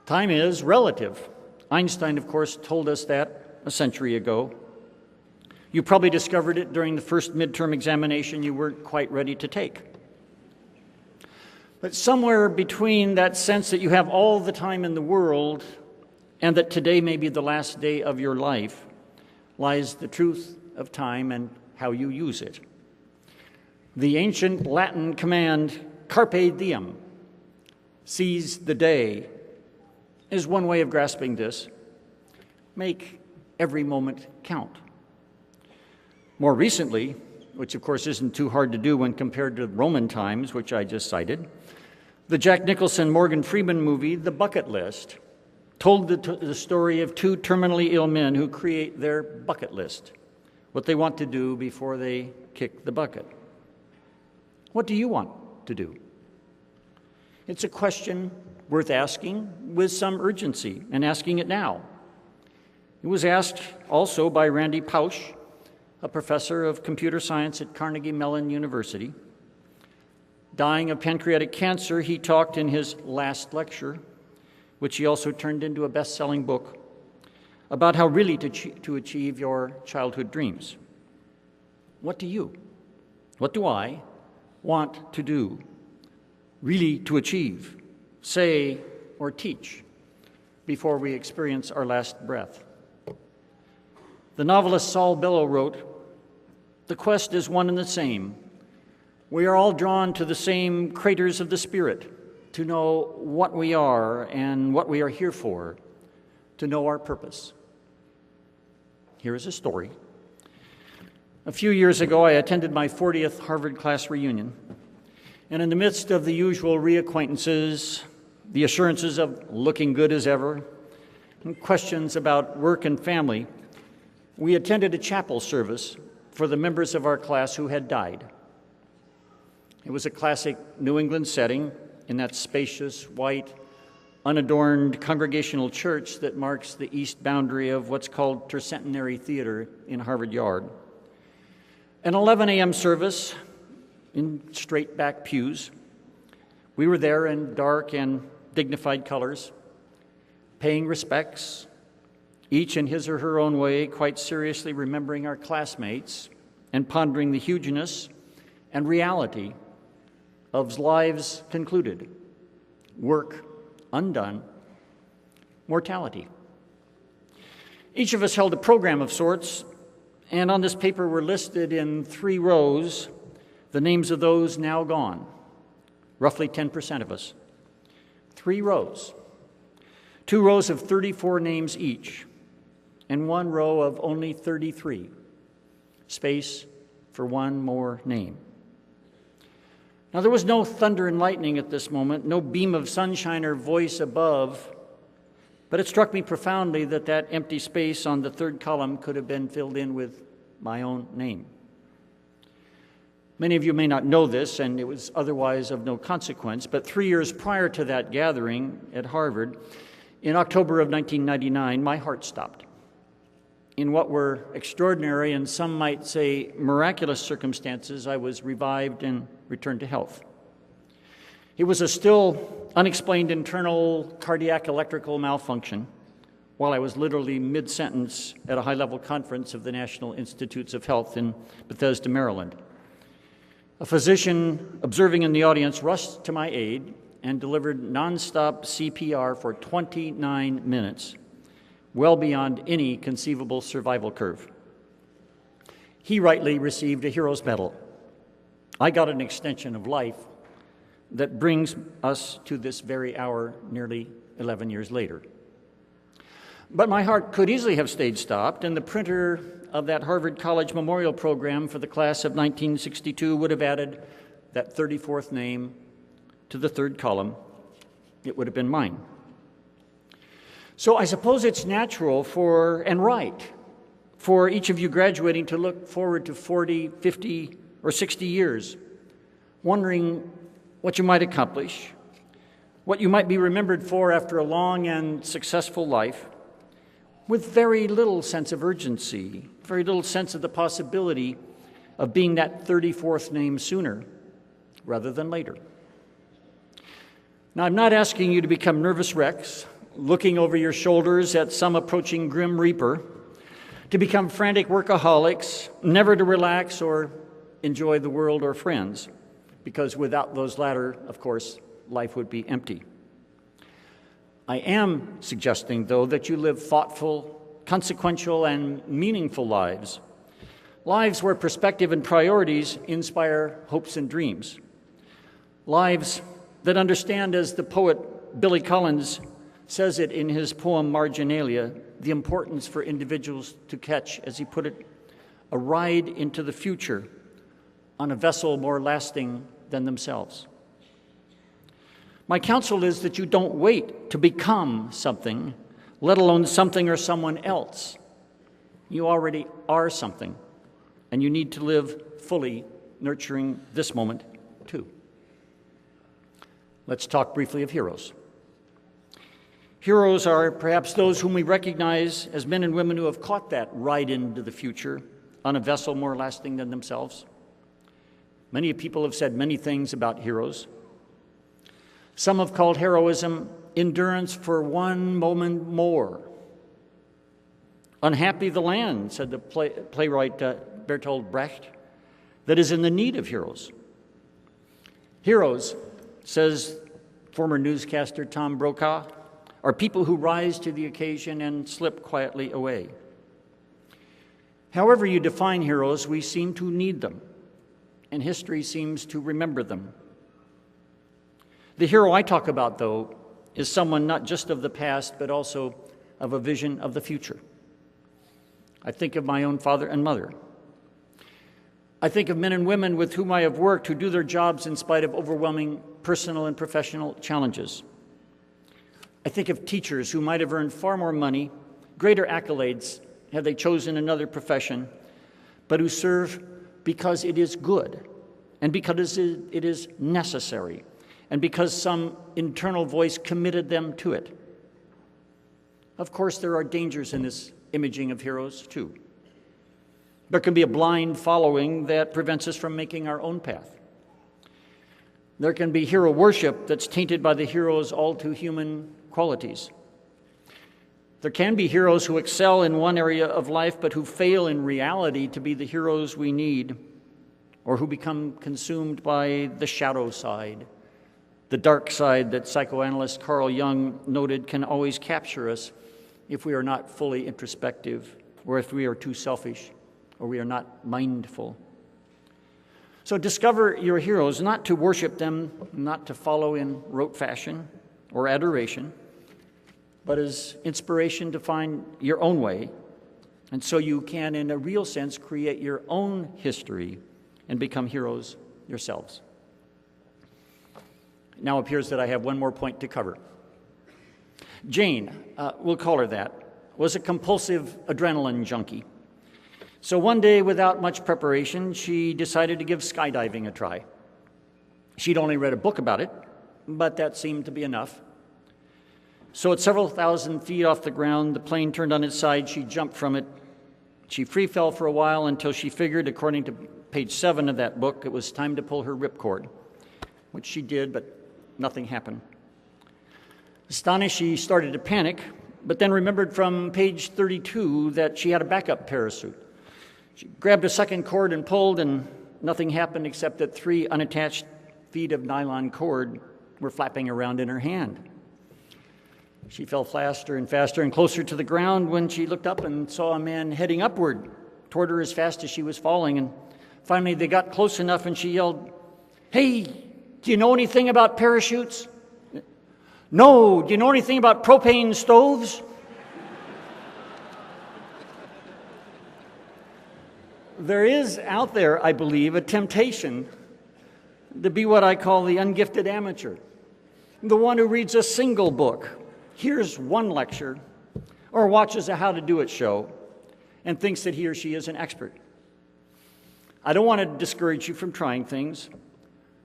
Time is relative. Einstein, of course, told us that a century ago. You probably discovered it during the first midterm examination you weren't quite ready to take. But somewhere between that sense that you have all the time in the world and that today may be the last day of your life lies the truth of time and how you use it. The ancient Latin command, carpe diem, seize the day, is one way of grasping this. Make every moment count. More recently, which of course isn't too hard to do when compared to Roman times, which I just cited, the Jack Nicholson, Morgan Freeman movie, The Bucket List, told the story of two terminally ill men who create their bucket list, what they want to do before they kick the bucket. What do you want to do? It's a question worth asking with some urgency, and asking it now. It was asked also by Randy Pausch, a professor of computer science at Carnegie Mellon University. Dying of pancreatic cancer, he talked in his last lecture, which he also turned into a best-selling book, about how really to achieve your childhood dreams. What do you, what do I want to do, really to achieve, say, or teach before we experience our last breath? The novelist Saul Bellow wrote, "The quest is one and the same. We are all drawn to the same craters of the Spirit, to know what we are and what we are here for, to know our purpose." Here is a story. A few years ago, I attended my 40th Harvard class reunion, and in the midst of the usual reacquaintances, the assurances of looking good as ever, and questions about work and family, we attended a chapel service for the members of our class who had died. It was a classic New England setting in that spacious, white, unadorned congregational church that marks the east boundary of what's called Tercentenary Theater in Harvard Yard. An 11 a.m. service in straight back pews. We were there in dark and dignified colors, paying respects, each in his or her own way, quite seriously remembering our classmates and pondering the hugeness and reality of lives concluded, work undone, mortality. Each of us held a program of sorts, and on this paper were listed in 3 rows the names of those now gone, roughly 10% of us. 3 rows. 2 rows of 34 names each, and 1 row of only 33. Space for 1 more name. Now, there was no thunder and lightning at this moment, no beam of sunshine or voice above, but it struck me profoundly that that empty space on the 3rd column could have been filled in with my own name. Many of you may not know this, and it was otherwise of no consequence, but 3 years prior to that gathering at Harvard, in October of 1999, my heart stopped. In what were extraordinary and some might say miraculous circumstances, I was revived and returned to health. It was a still unexplained internal cardiac electrical malfunction, while I was literally mid-sentence at a high-level conference of the National Institutes of Health in Bethesda, Maryland. A physician observing in the audience rushed to my aid and delivered nonstop CPR for 29 minutes, well beyond any conceivable survival curve. He rightly received a Hero's Medal. I got an extension of life that brings us to this very hour nearly 11 years later. But my heart could easily have stayed stopped, and the printer of that Harvard College Memorial Program for the class of 1962 would have added that 34th name to the third column. It would have been mine. So I suppose it's natural and right for each of you graduating to look forward to 40, 50, or 60 years, wondering what you might accomplish, what you might be remembered for after a long and successful life, with very little sense of urgency, very little sense of the possibility of being that 34th name sooner rather than later. Now, I'm not asking you to become nervous wrecks, looking over your shoulders at some approaching grim reaper, to become frantic workaholics, never to relax or enjoy the world or friends, because without those latter, of course, life would be empty. I am suggesting, though, that you live thoughtful, consequential, and meaningful lives, lives where perspective and priorities inspire hopes and dreams, lives that understand, as the poet Billy Collins says it in his poem Marginalia, the importance for individuals to catch, as he put it, a ride into the future on a vessel more lasting than themselves. My counsel is that you don't wait to become something, let alone something or someone else. You already are something, and you need to live fully, nurturing this moment too. Let's talk briefly of heroes. Heroes are perhaps those whom we recognize as men and women who have caught that ride into the future on a vessel more lasting than themselves. Many people have said many things about heroes. Some have called heroism endurance for one moment more. Unhappy the land, said the playwright Bertolt Brecht, that is in the need of heroes. Heroes, says former newscaster Tom Brokaw, are people who rise to the occasion and slip quietly away. However you define heroes, we seem to need them, and history seems to remember them. The hero I talk about, though, is someone not just of the past, but also of a vision of the future. I think of my own father and mother. I think of men and women with whom I have worked who do their jobs in spite of overwhelming personal and professional challenges. I think of teachers who might have earned far more money, greater accolades had they chosen another profession, but who serve because it is good, and because it is necessary, and because some internal voice committed them to it. Of course, there are dangers in this imaging of heroes, too. There can be a blind following that prevents us from making our own path. There can be hero worship that's tainted by the hero's all-too-human qualities. There can be heroes who excel in one area of life but who fail in reality to be the heroes we need, or who become consumed by the shadow side, the dark side that psychoanalyst Carl Jung noted can always capture us if we are not fully introspective, or if we are too selfish, or we are not mindful. So discover your heroes, not to worship them, not to follow in rote fashion or adoration, but as inspiration to find your own way, and so you can, in a real sense, create your own history and become heroes yourselves. It now appears that I have one more point to cover. Jane, we'll call her that, was a compulsive adrenaline junkie. So one day, without much preparation, she decided to give skydiving a try. She'd only read a book about it, but that seemed to be enough. So at several thousand feet off the ground, the plane turned on its side. She jumped from it. She free fell for a while until she figured, according to page 7 of that book, it was time to pull her ripcord, which she did, but nothing happened. Astonished, she started to panic, but then remembered from page 32 that she had a backup parachute. She grabbed a second cord and pulled, and nothing happened except that 3 unattached feet of nylon cord were flapping around in her hand. She fell faster and faster and closer to the ground when she looked up and saw a man heading upward toward her as fast as she was falling. And finally they got close enough and she yelled, "Hey, do you know anything about parachutes?" "No, do you know anything about propane stoves?" There is out there, I believe, a temptation to be what I call the ungifted amateur, the one who reads a single book, hears one lecture, or watches a How to Do It show and thinks that he or she is an expert. I don't want to discourage you from trying things,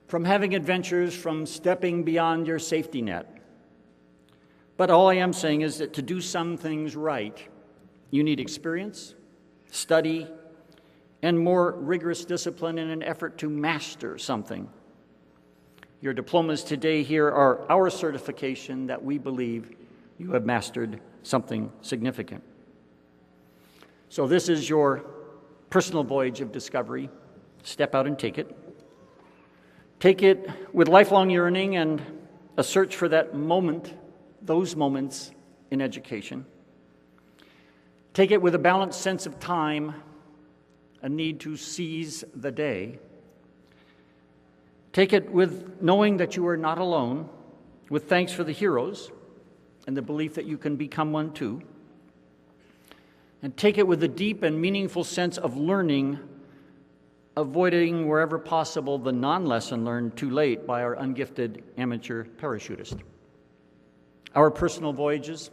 from having adventures, from stepping beyond your safety net. But all I am saying is that to do some things right, you need experience, study, and more rigorous discipline in an effort to master something. Your diplomas today here are our certification that we believe you have mastered something significant. So this is your personal voyage of discovery. Step out and take it. Take it with lifelong yearning and a search for that moment, those moments in education. Take it with a balanced sense of time, a need to seize the day. Take it with knowing that you are not alone, with thanks for the heroes and the belief that you can become one too. And take it with a deep and meaningful sense of learning, avoiding wherever possible the non-lesson learned too late by our ungifted amateur parachutist. Our personal voyages,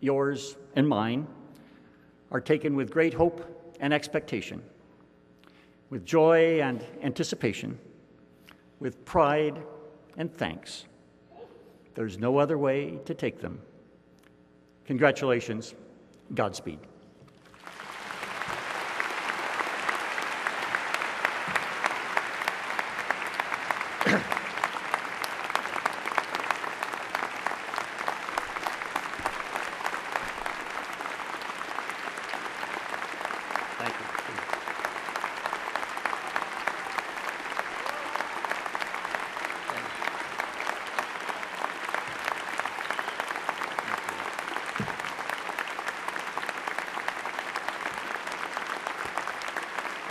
yours and mine, are taken with great hope and expectation, with joy and anticipation, with pride and thanks. There's no other way to take them. Congratulations. Godspeed.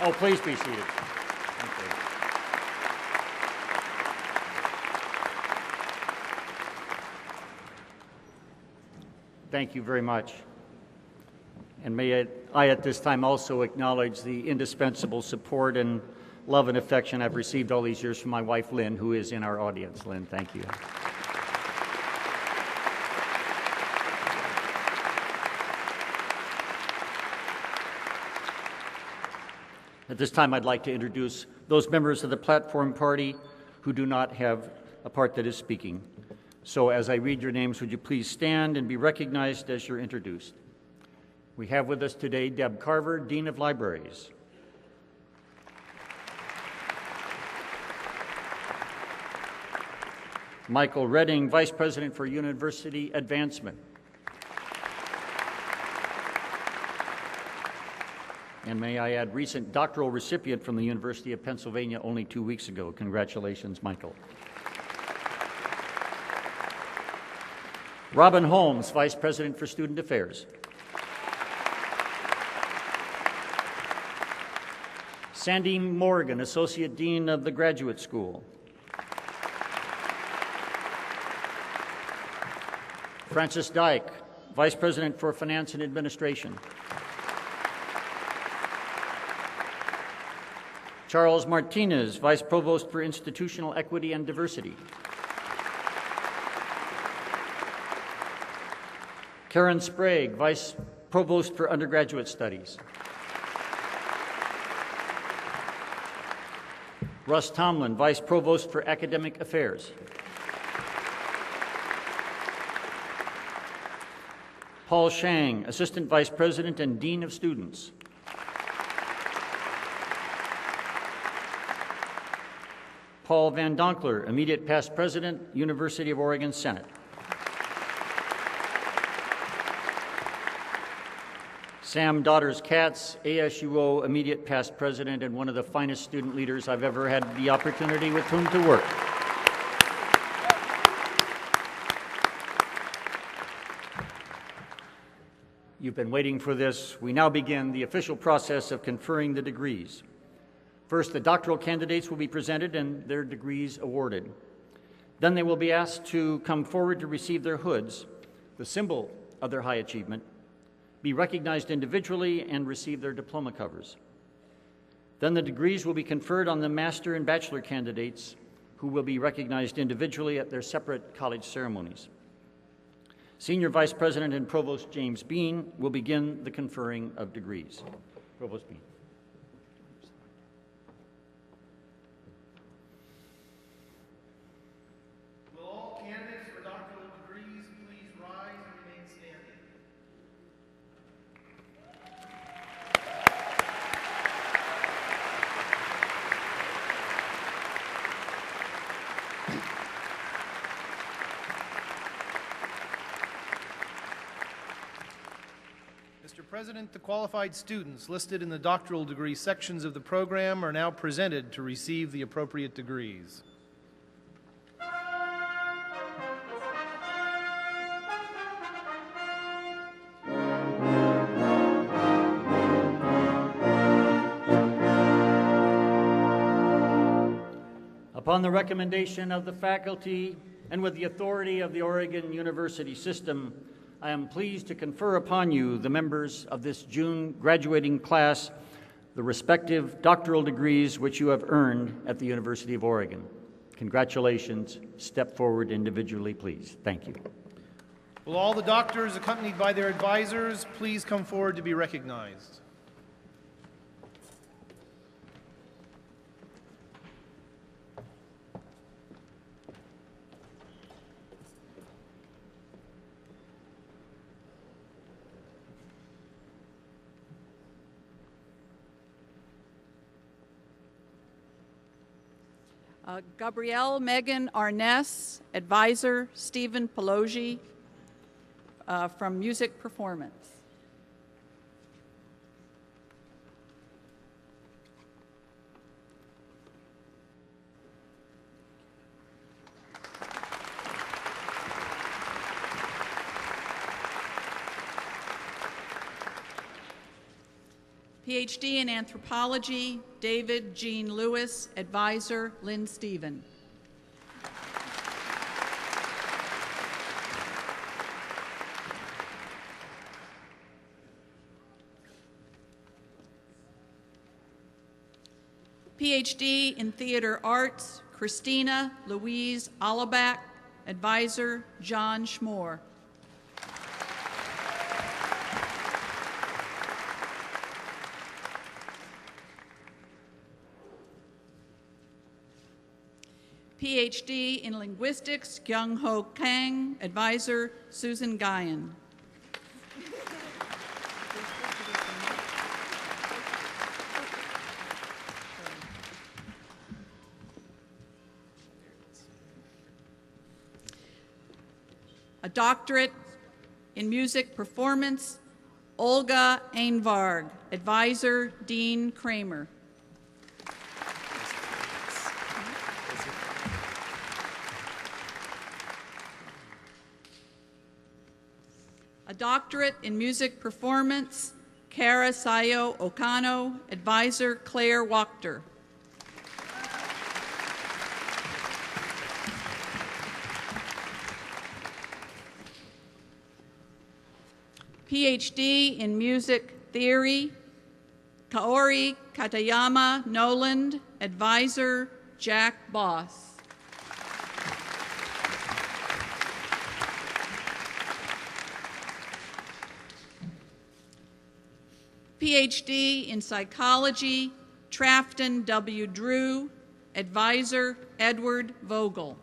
Oh, please be seated. Okay. Thank you very much. And may I at this time also acknowledge the indispensable support and love and affection I've received all these years from my wife, Lynn, who is in our audience. Lynn, thank you. At this time, I'd like to introduce those members of the platform party who do not have a part that is speaking. So as I read your names, would you please stand and be recognized as you're introduced? We have with us today Deb Carver, Dean of Libraries. Michael Redding, Vice President for University Advancement. And may I add, recent doctoral recipient from the University of Pennsylvania only 2 weeks ago. Congratulations, Michael. Robin Holmes, Vice President for Student Affairs. Sandy Morgan, Associate Dean of the Graduate School. Francis Dyke, Vice President for Finance and Administration. Charles Martinez, Vice Provost for Institutional Equity and Diversity. Karen Sprague, Vice Provost for Undergraduate Studies. Russ Tomlin, Vice Provost for Academic Affairs. Paul Shang, Assistant Vice President and Dean of Students. Paul Van Donkler, Immediate Past President, University of Oregon Senate. Sam Daughters-Katz, ASUO immediate past president and one of the finest student leaders I've ever had the opportunity with whom to work. You've been waiting for this. We now begin the official process of conferring the degrees. First, the doctoral candidates will be presented and their degrees awarded. Then they will be asked to come forward to receive their hoods, the symbol of their high achievement, be recognized individually, and receive their diploma covers. Then the degrees will be conferred on the master and bachelor candidates, who will be recognized individually at their separate college ceremonies. Senior Vice President and Provost James Bean will begin the conferring of degrees. Provost Bean. Will all candidates for doctoral degrees please rise and remain standing? Mr. President, the qualified students listed in the doctoral degree sections of the program are now presented to receive the appropriate degrees. Upon the recommendation of the faculty and with the authority of the Oregon University system, I am pleased to confer upon you, the members of this June graduating class, the respective doctoral degrees which you have earned at the University of Oregon. Congratulations. Step forward individually, please. Thank you. Will all the doctors, accompanied by their advisors, please come forward to be recognized? Gabrielle Megan Arness, advisor Stephen Pelosi from Music Performance. PhD in Anthropology, David Jean Lewis, advisor Lynn Stephen. PhD in Theater Arts, Christina Louise Allabach, advisor John Schmore. PhD in Linguistics, Kyung-Ho Kang, advisor Susan Guyan. A doctorate in music performance, Olga Einvarg, advisor Dean Kramer. A doctorate in music performance, Kara Sayo Okano, advisor Claire Wachter. PhD in music theory, Kaori Katayama Noland, advisor Jack Boss. PhD in psychology, Trafton W. Drew, advisor Edward Vogel.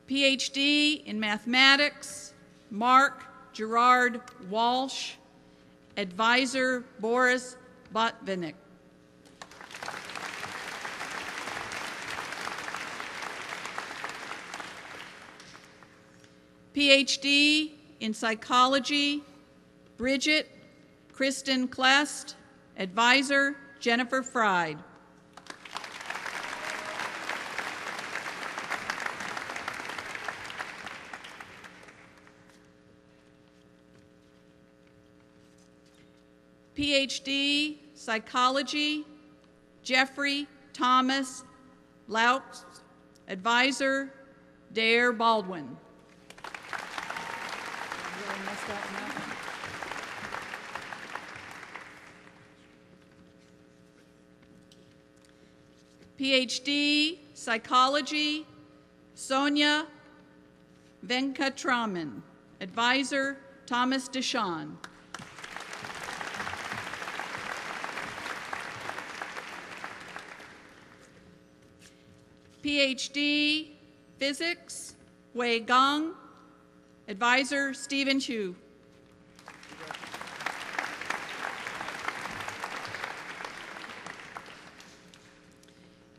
PhD in mathematics, Mark Gerard Walsh, advisor Boris Botvinnik. PhD in psychology, Bridget Kristen Klest. Advisor, Jennifer Fried. PhD, psychology, Jeffrey Thomas Laux. Advisor, Dare Baldwin. PhD, psychology, Sonia Venkatraman. Advisor, Thomas Deshawn. PhD, physics, Wei Gong. Advisor, Stephen Chu.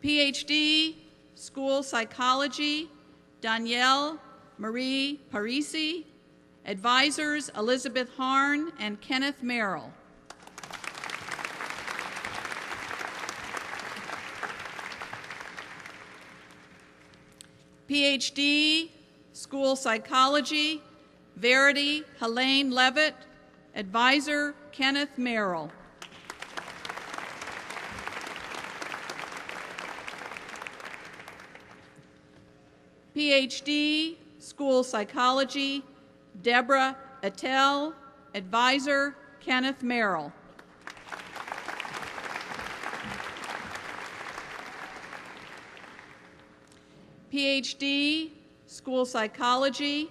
PhD, school psychology, Danielle Marie Parisi. Advisors, Elizabeth Harn and Kenneth Merrill. PhD, school psychology, Verity Helene Levitt. Advisor, Kenneth Merrill. PhD, school psychology, Deborah Attell. Advisor, Kenneth Merrill. PhD, school psychology,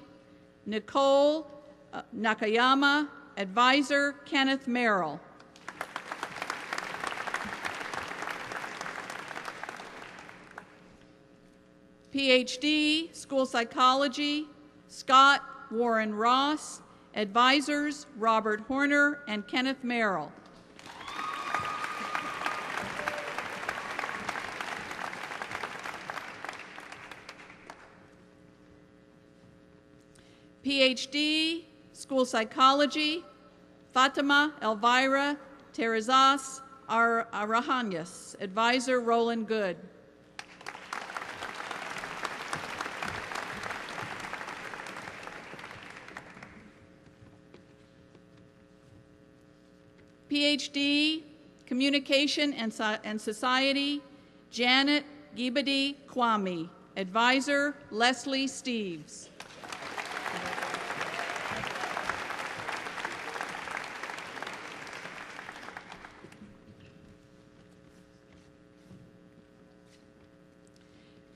Nicole Nakayama. Advisor, Kenneth Merrill. PhD, school psychology, Scott Warren Ross. Advisors, Robert Horner and Kenneth Merrill. PhD, school psychology, Fatima Elvira Terrazas Arahanyas. Advisor, Roland Good. PhD, Communication and Society, Janet Gibadi Kwame. Advisor, Leslie Steves.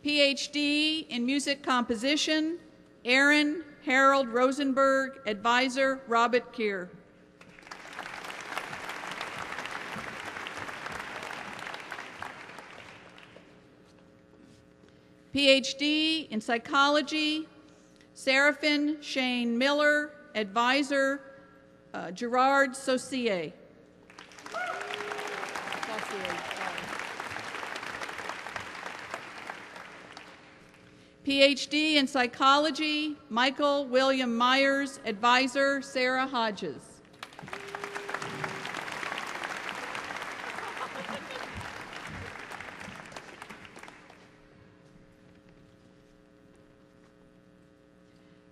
PhD in Music Composition, Aaron Harold Rosenberg. Advisor, Robert Keir. PhD in Psychology, Seraphin Shane Miller. Advisor, Gerard Saucier. PhD in Psychology, Michael William Myers. Advisor, Sarah Hodges.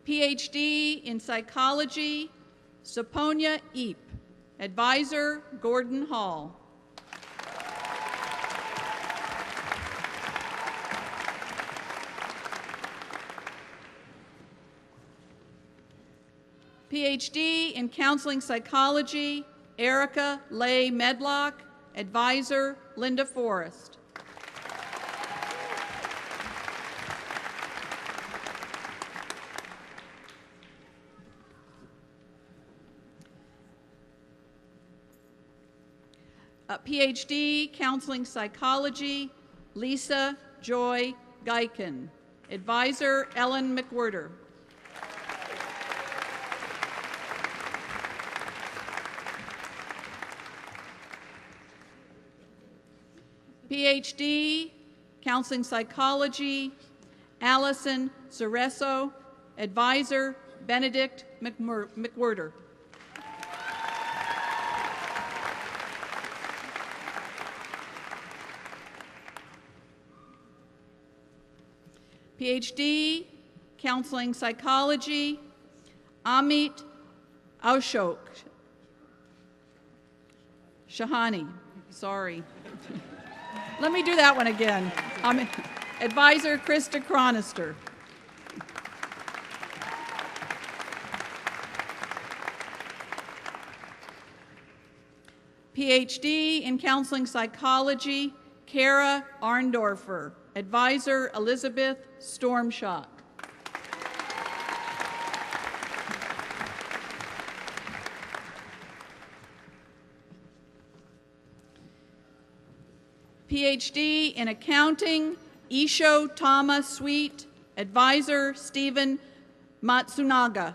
PhD in Psychology, Soponia Eep. Advisor, Gordon Hall. PhD in Counseling Psychology, Erica Leigh Medlock. Advisor, Linda Forrest. PhD, Counseling Psychology, Lisa Joy Geiken. Advisor, Ellen McWhirter. PhD, Counseling Psychology, Allison Cereso. Advisor, Benedict McWhirter. PhD, Counseling Psychology, Amit Ashok Shahani. Sorry. Let me do that one again. Advisor Krista Chronister. PhD in Counseling Psychology, Kara Arndorfer. Advisor Elizabeth Stormshock. PhD in Accounting, Isho Tama Sweet. Advisor Stephen Matsunaga.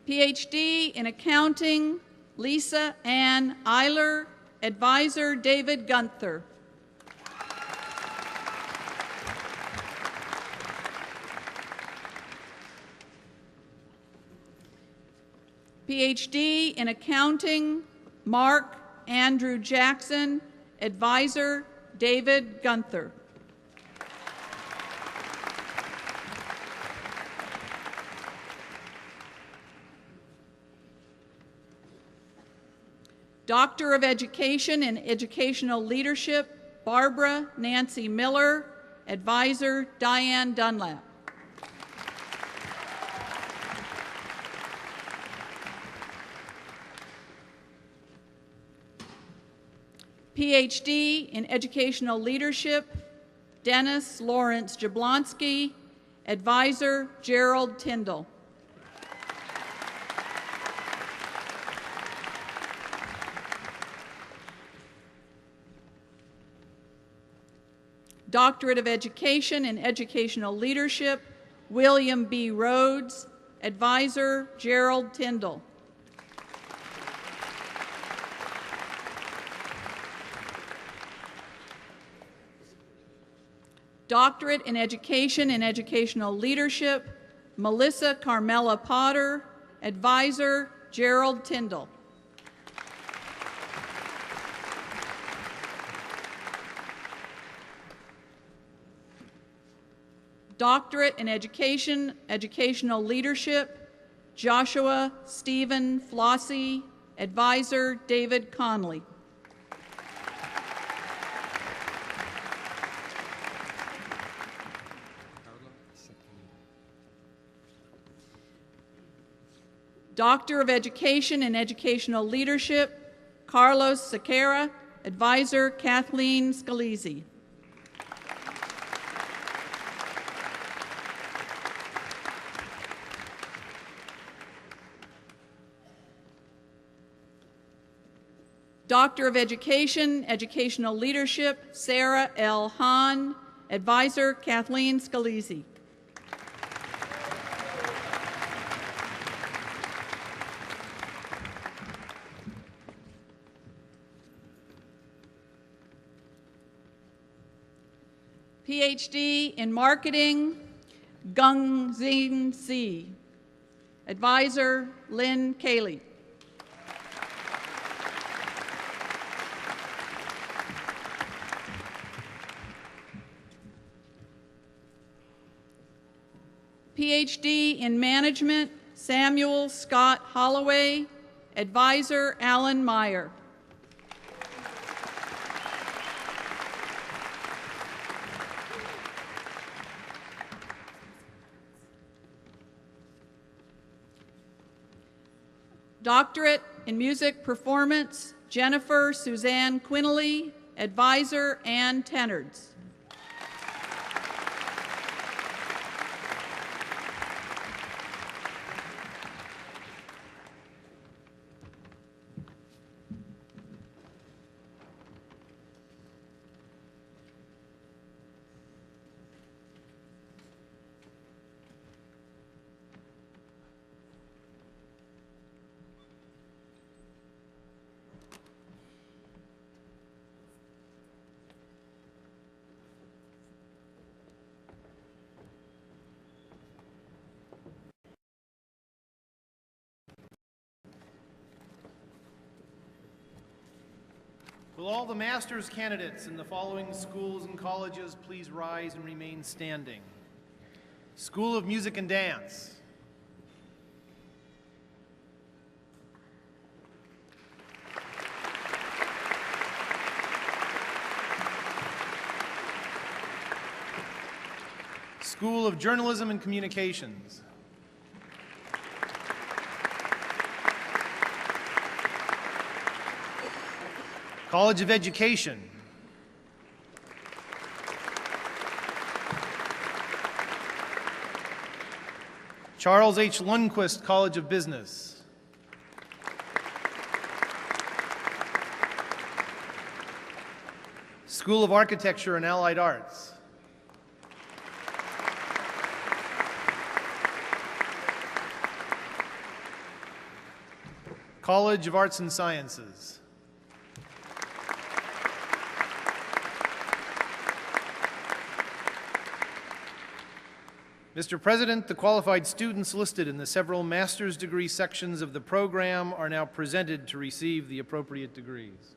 PhD in Accounting, Lisa Ann Eiler. Advisor David Gunther. PhD in Accounting, Mark Andrew Jackson. Advisor David Gunther. Doctor of Education in Educational Leadership, Barbara Nancy Miller. Advisor Diane Dunlap. PhD in Educational Leadership, Dennis Lawrence Jablonski. Advisor Gerald Tyndall. Doctorate of Education in Educational Leadership, William B. Rhodes. Advisor Gerald Tyndall. Doctorate in Education and Educational Leadership, Melissa Carmela Potter. Advisor Gerald Tyndall. Doctorate in Education, Educational Leadership, Joshua Stephen Flossie. Advisor David Conley. Doctor of Education in Educational Leadership, Carlos Sequeira. Advisor Kathleen Scalise. Doctor of Education, Educational Leadership, Sarah L. Hahn. Advisor Kathleen Scalise. PhD in Marketing, Gung Zin Si. Advisor Lynn Cayley. PhD in Management, Samuel Scott Holloway. Advisor Alan Meyer. Doctorate in Music Performance, Jennifer Suzanne Quinley. Advisor Ann Tennards. Will all the master's candidates in the following schools and colleges please rise and remain standing? School of Music and Dance. School of Journalism and Communications. College of Education. Charles H. Lundquist College of Business. School of Architecture and Allied Arts. College of Arts and Sciences. Mr. President, the qualified students listed in the several master's degree sections of the program are now presented to receive the appropriate degrees.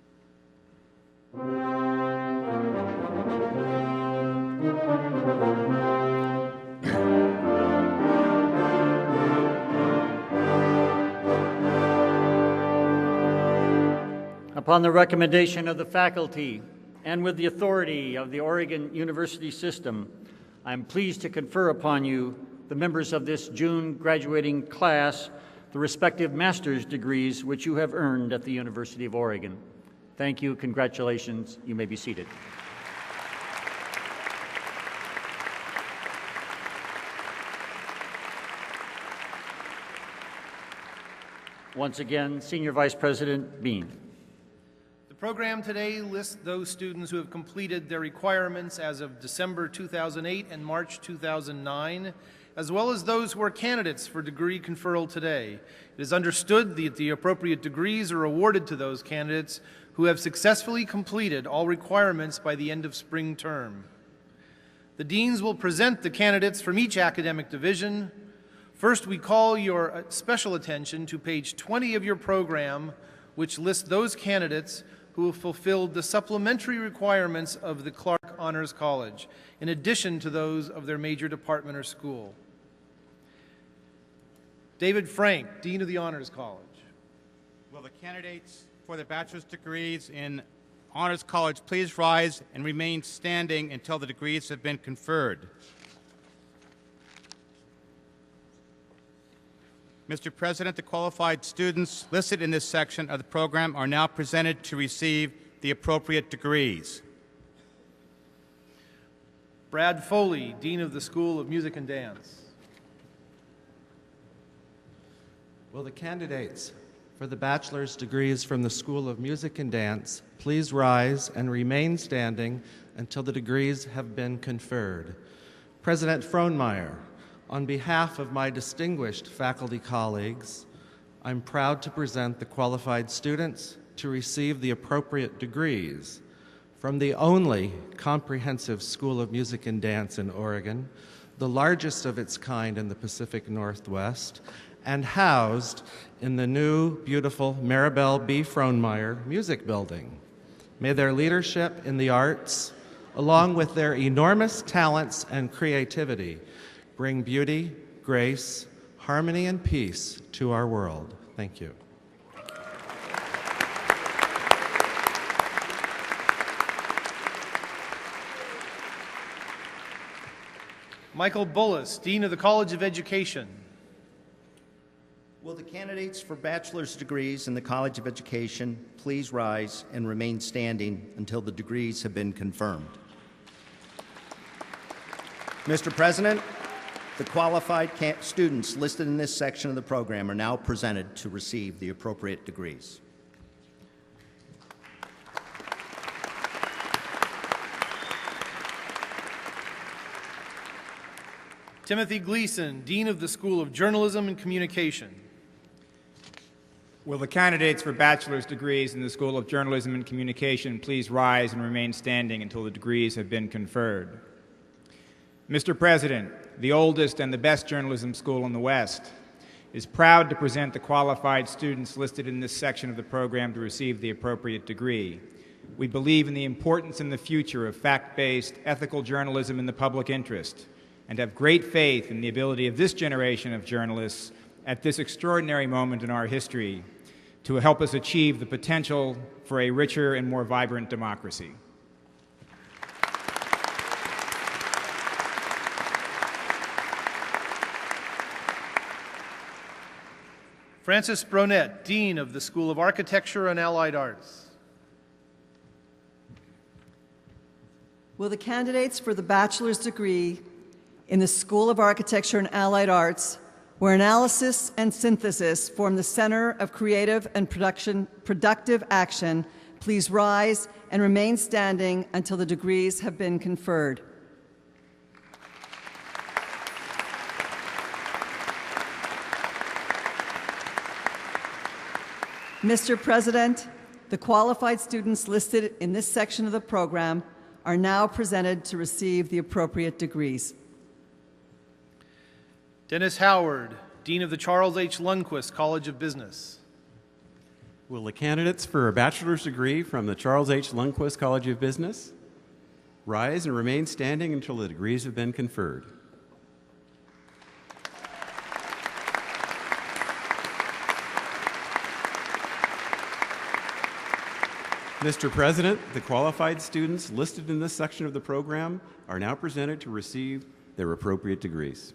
Upon the recommendation of the faculty and with the authority of the Oregon University System, I am pleased to confer upon you, the members of this June graduating class, the respective master's degrees which you have earned at the University of Oregon. Thank you. Congratulations. You may be seated. Once again, Senior Vice President Bean. The program today lists those students who have completed their requirements as of December 2008 and March 2009, as well as those who are candidates for degree conferral today. It is understood that the appropriate degrees are awarded to those candidates who have successfully completed all requirements by the end of spring term. The deans will present the candidates from each academic division. First, we call your special attention to page 20 of your program, which lists those candidates who have fulfilled the supplementary requirements of the Clark Honors College, in addition to those of their major department or school. David Frank, Dean of the Honors College. Will the candidates for the bachelor's degrees in Honors College please rise and remain standing until the degrees have been conferred? Mr. President, the qualified students listed in this section of the program are now presented to receive the appropriate degrees. Brad Foley, Dean of the School of Music and Dance. Will the candidates for the bachelor's degrees from the School of Music and Dance please rise and remain standing until the degrees have been conferred? President Frohnmayer, on behalf of my distinguished faculty colleagues, I'm proud to present the qualified students to receive the appropriate degrees from the only comprehensive School of Music and Dance in Oregon, the largest of its kind in the Pacific Northwest, and housed in the new, beautiful Maribel B. Frohnmayer Music Building. May their leadership in the arts, along with their enormous talents and creativity, bring beauty, grace, harmony, and peace to our world. Thank you. Michael Bullis, Dean of the College of Education. Will the candidates for bachelor's degrees in the College of Education please rise and remain standing until the degrees have been confirmed? Mr. President, the qualified students listed in this section of the program are now presented to receive the appropriate degrees. Timothy Gleason, Dean of the School of Journalism and Communication. Will the candidates for bachelor's degrees in the School of Journalism and Communication please rise and remain standing until the degrees have been conferred? Mr. President, the oldest and the best journalism school in the West, is proud to present the qualified students listed in this section of the program to receive the appropriate degree. We believe in the importance in the future of fact-based, ethical journalism in the public interest, and have great faith in the ability of this generation of journalists at this extraordinary moment in our history to help us achieve the potential for a richer and more vibrant democracy. Francis Bronett, Dean of the School of Architecture and Allied Arts. Will the candidates for the bachelor's degree in the School of Architecture and Allied Arts, where analysis and synthesis form the center of creative and productive action, please rise and remain standing until the degrees have been conferred. Mr. President, the qualified students listed in this section of the program are now presented to receive the appropriate degrees. Dennis Howard, Dean of the Charles H. Lundquist College of Business. Will the candidates for a bachelor's degree from the Charles H. Lundquist College of Business rise and remain standing until the degrees have been conferred? Mr. President, the qualified students listed in this section of the program are now presented to receive their appropriate degrees.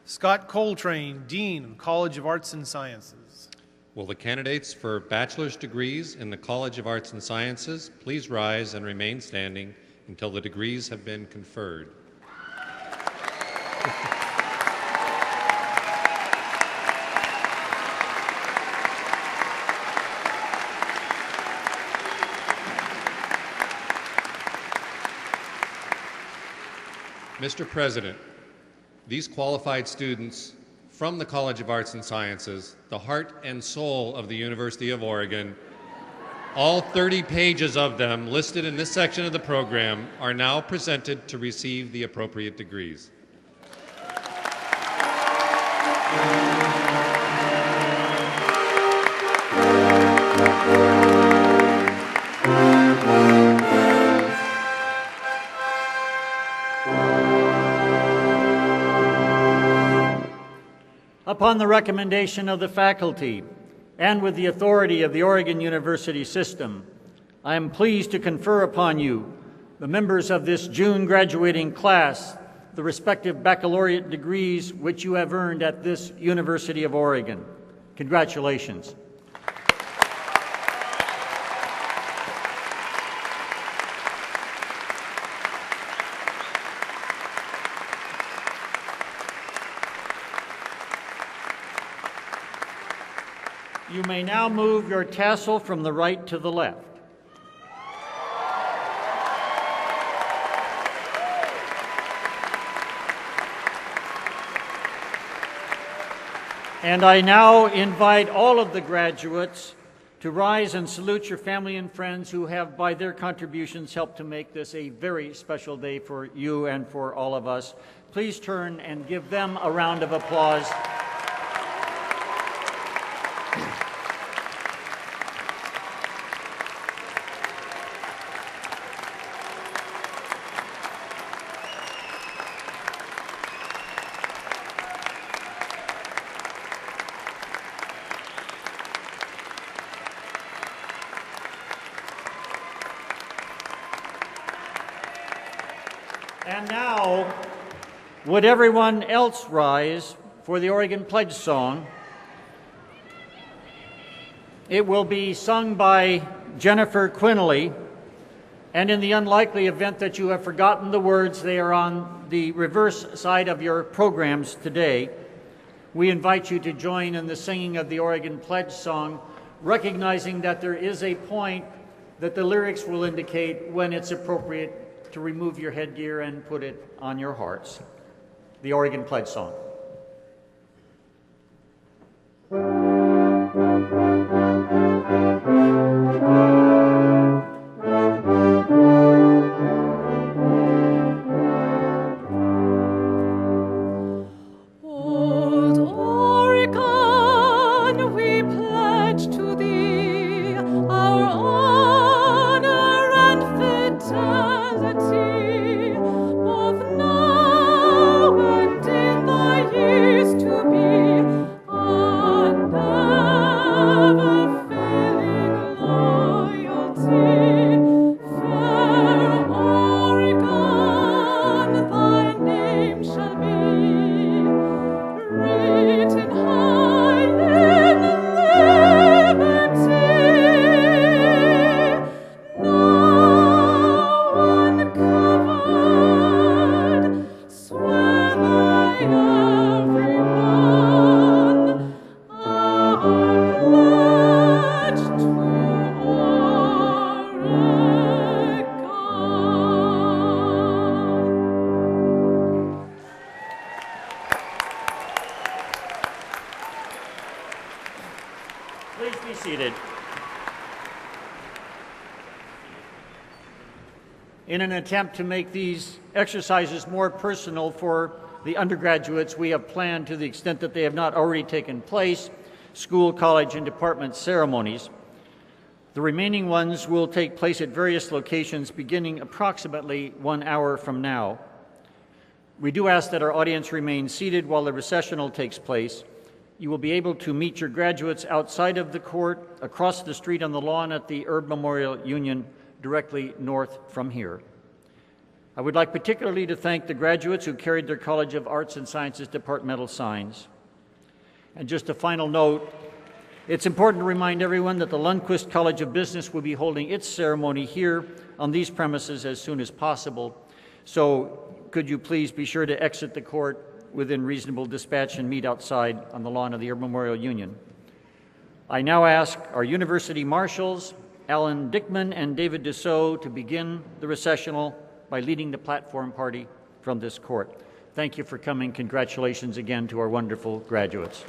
Scott Coltrane, Dean of College of Arts and Sciences. Will the candidates for bachelor's degrees in the College of Arts and Sciences please rise and remain standing until the degrees have been conferred? Mr. President, these qualified students from the College of Arts and Sciences, the heart and soul of the University of Oregon, all 30 pages of them listed in this section of the program, are now presented to receive the appropriate degrees. Upon the recommendation of the faculty and with the authority of the Oregon University system, I am pleased to confer upon you, the members of this June graduating class, the respective baccalaureate degrees which you have earned at this University of Oregon. Congratulations. You may now move your tassel from the right to the left. And I now invite all of the graduates to rise and salute your family and friends who have, by their contributions, helped to make this a very special day for you and for all of us. Please turn and give them a round of applause. And now, would everyone else rise for the Oregon Pledge Song? It will be sung by Jennifer Quinnelly, and in the unlikely event that you have forgotten the words, they are on the reverse side of your programs today. We invite you to join in the singing of the Oregon Pledge Song, recognizing that there is a point that the lyrics will indicate when it's appropriate to remove your headgear and put it on your hearts. The Oregon Pledge Song. Old In an attempt to make these exercises more personal for the undergraduates, we have planned, to the extent that they have not already taken place, school, college, and department ceremonies. The remaining ones will take place at various locations beginning approximately 1 hour from now. We do ask that our audience remain seated while the recessional takes place. You will be able to meet your graduates outside of the court, across the street on the lawn at the Herb Memorial Union, directly north from here. I would like particularly to thank the graduates who carried their College of Arts and Sciences departmental signs. And just a final note, it's important to remind everyone that the Lundquist College of Business will be holding its ceremony here on these premises as soon as possible. So could you please be sure to exit the court within reasonable dispatch and meet outside on the lawn of the Herb Memorial Union. I now ask our university marshals, Alan Dickman and David Dussault, to begin the recessional by leading the platform party from this court. Thank you for coming. Congratulations again to our wonderful graduates.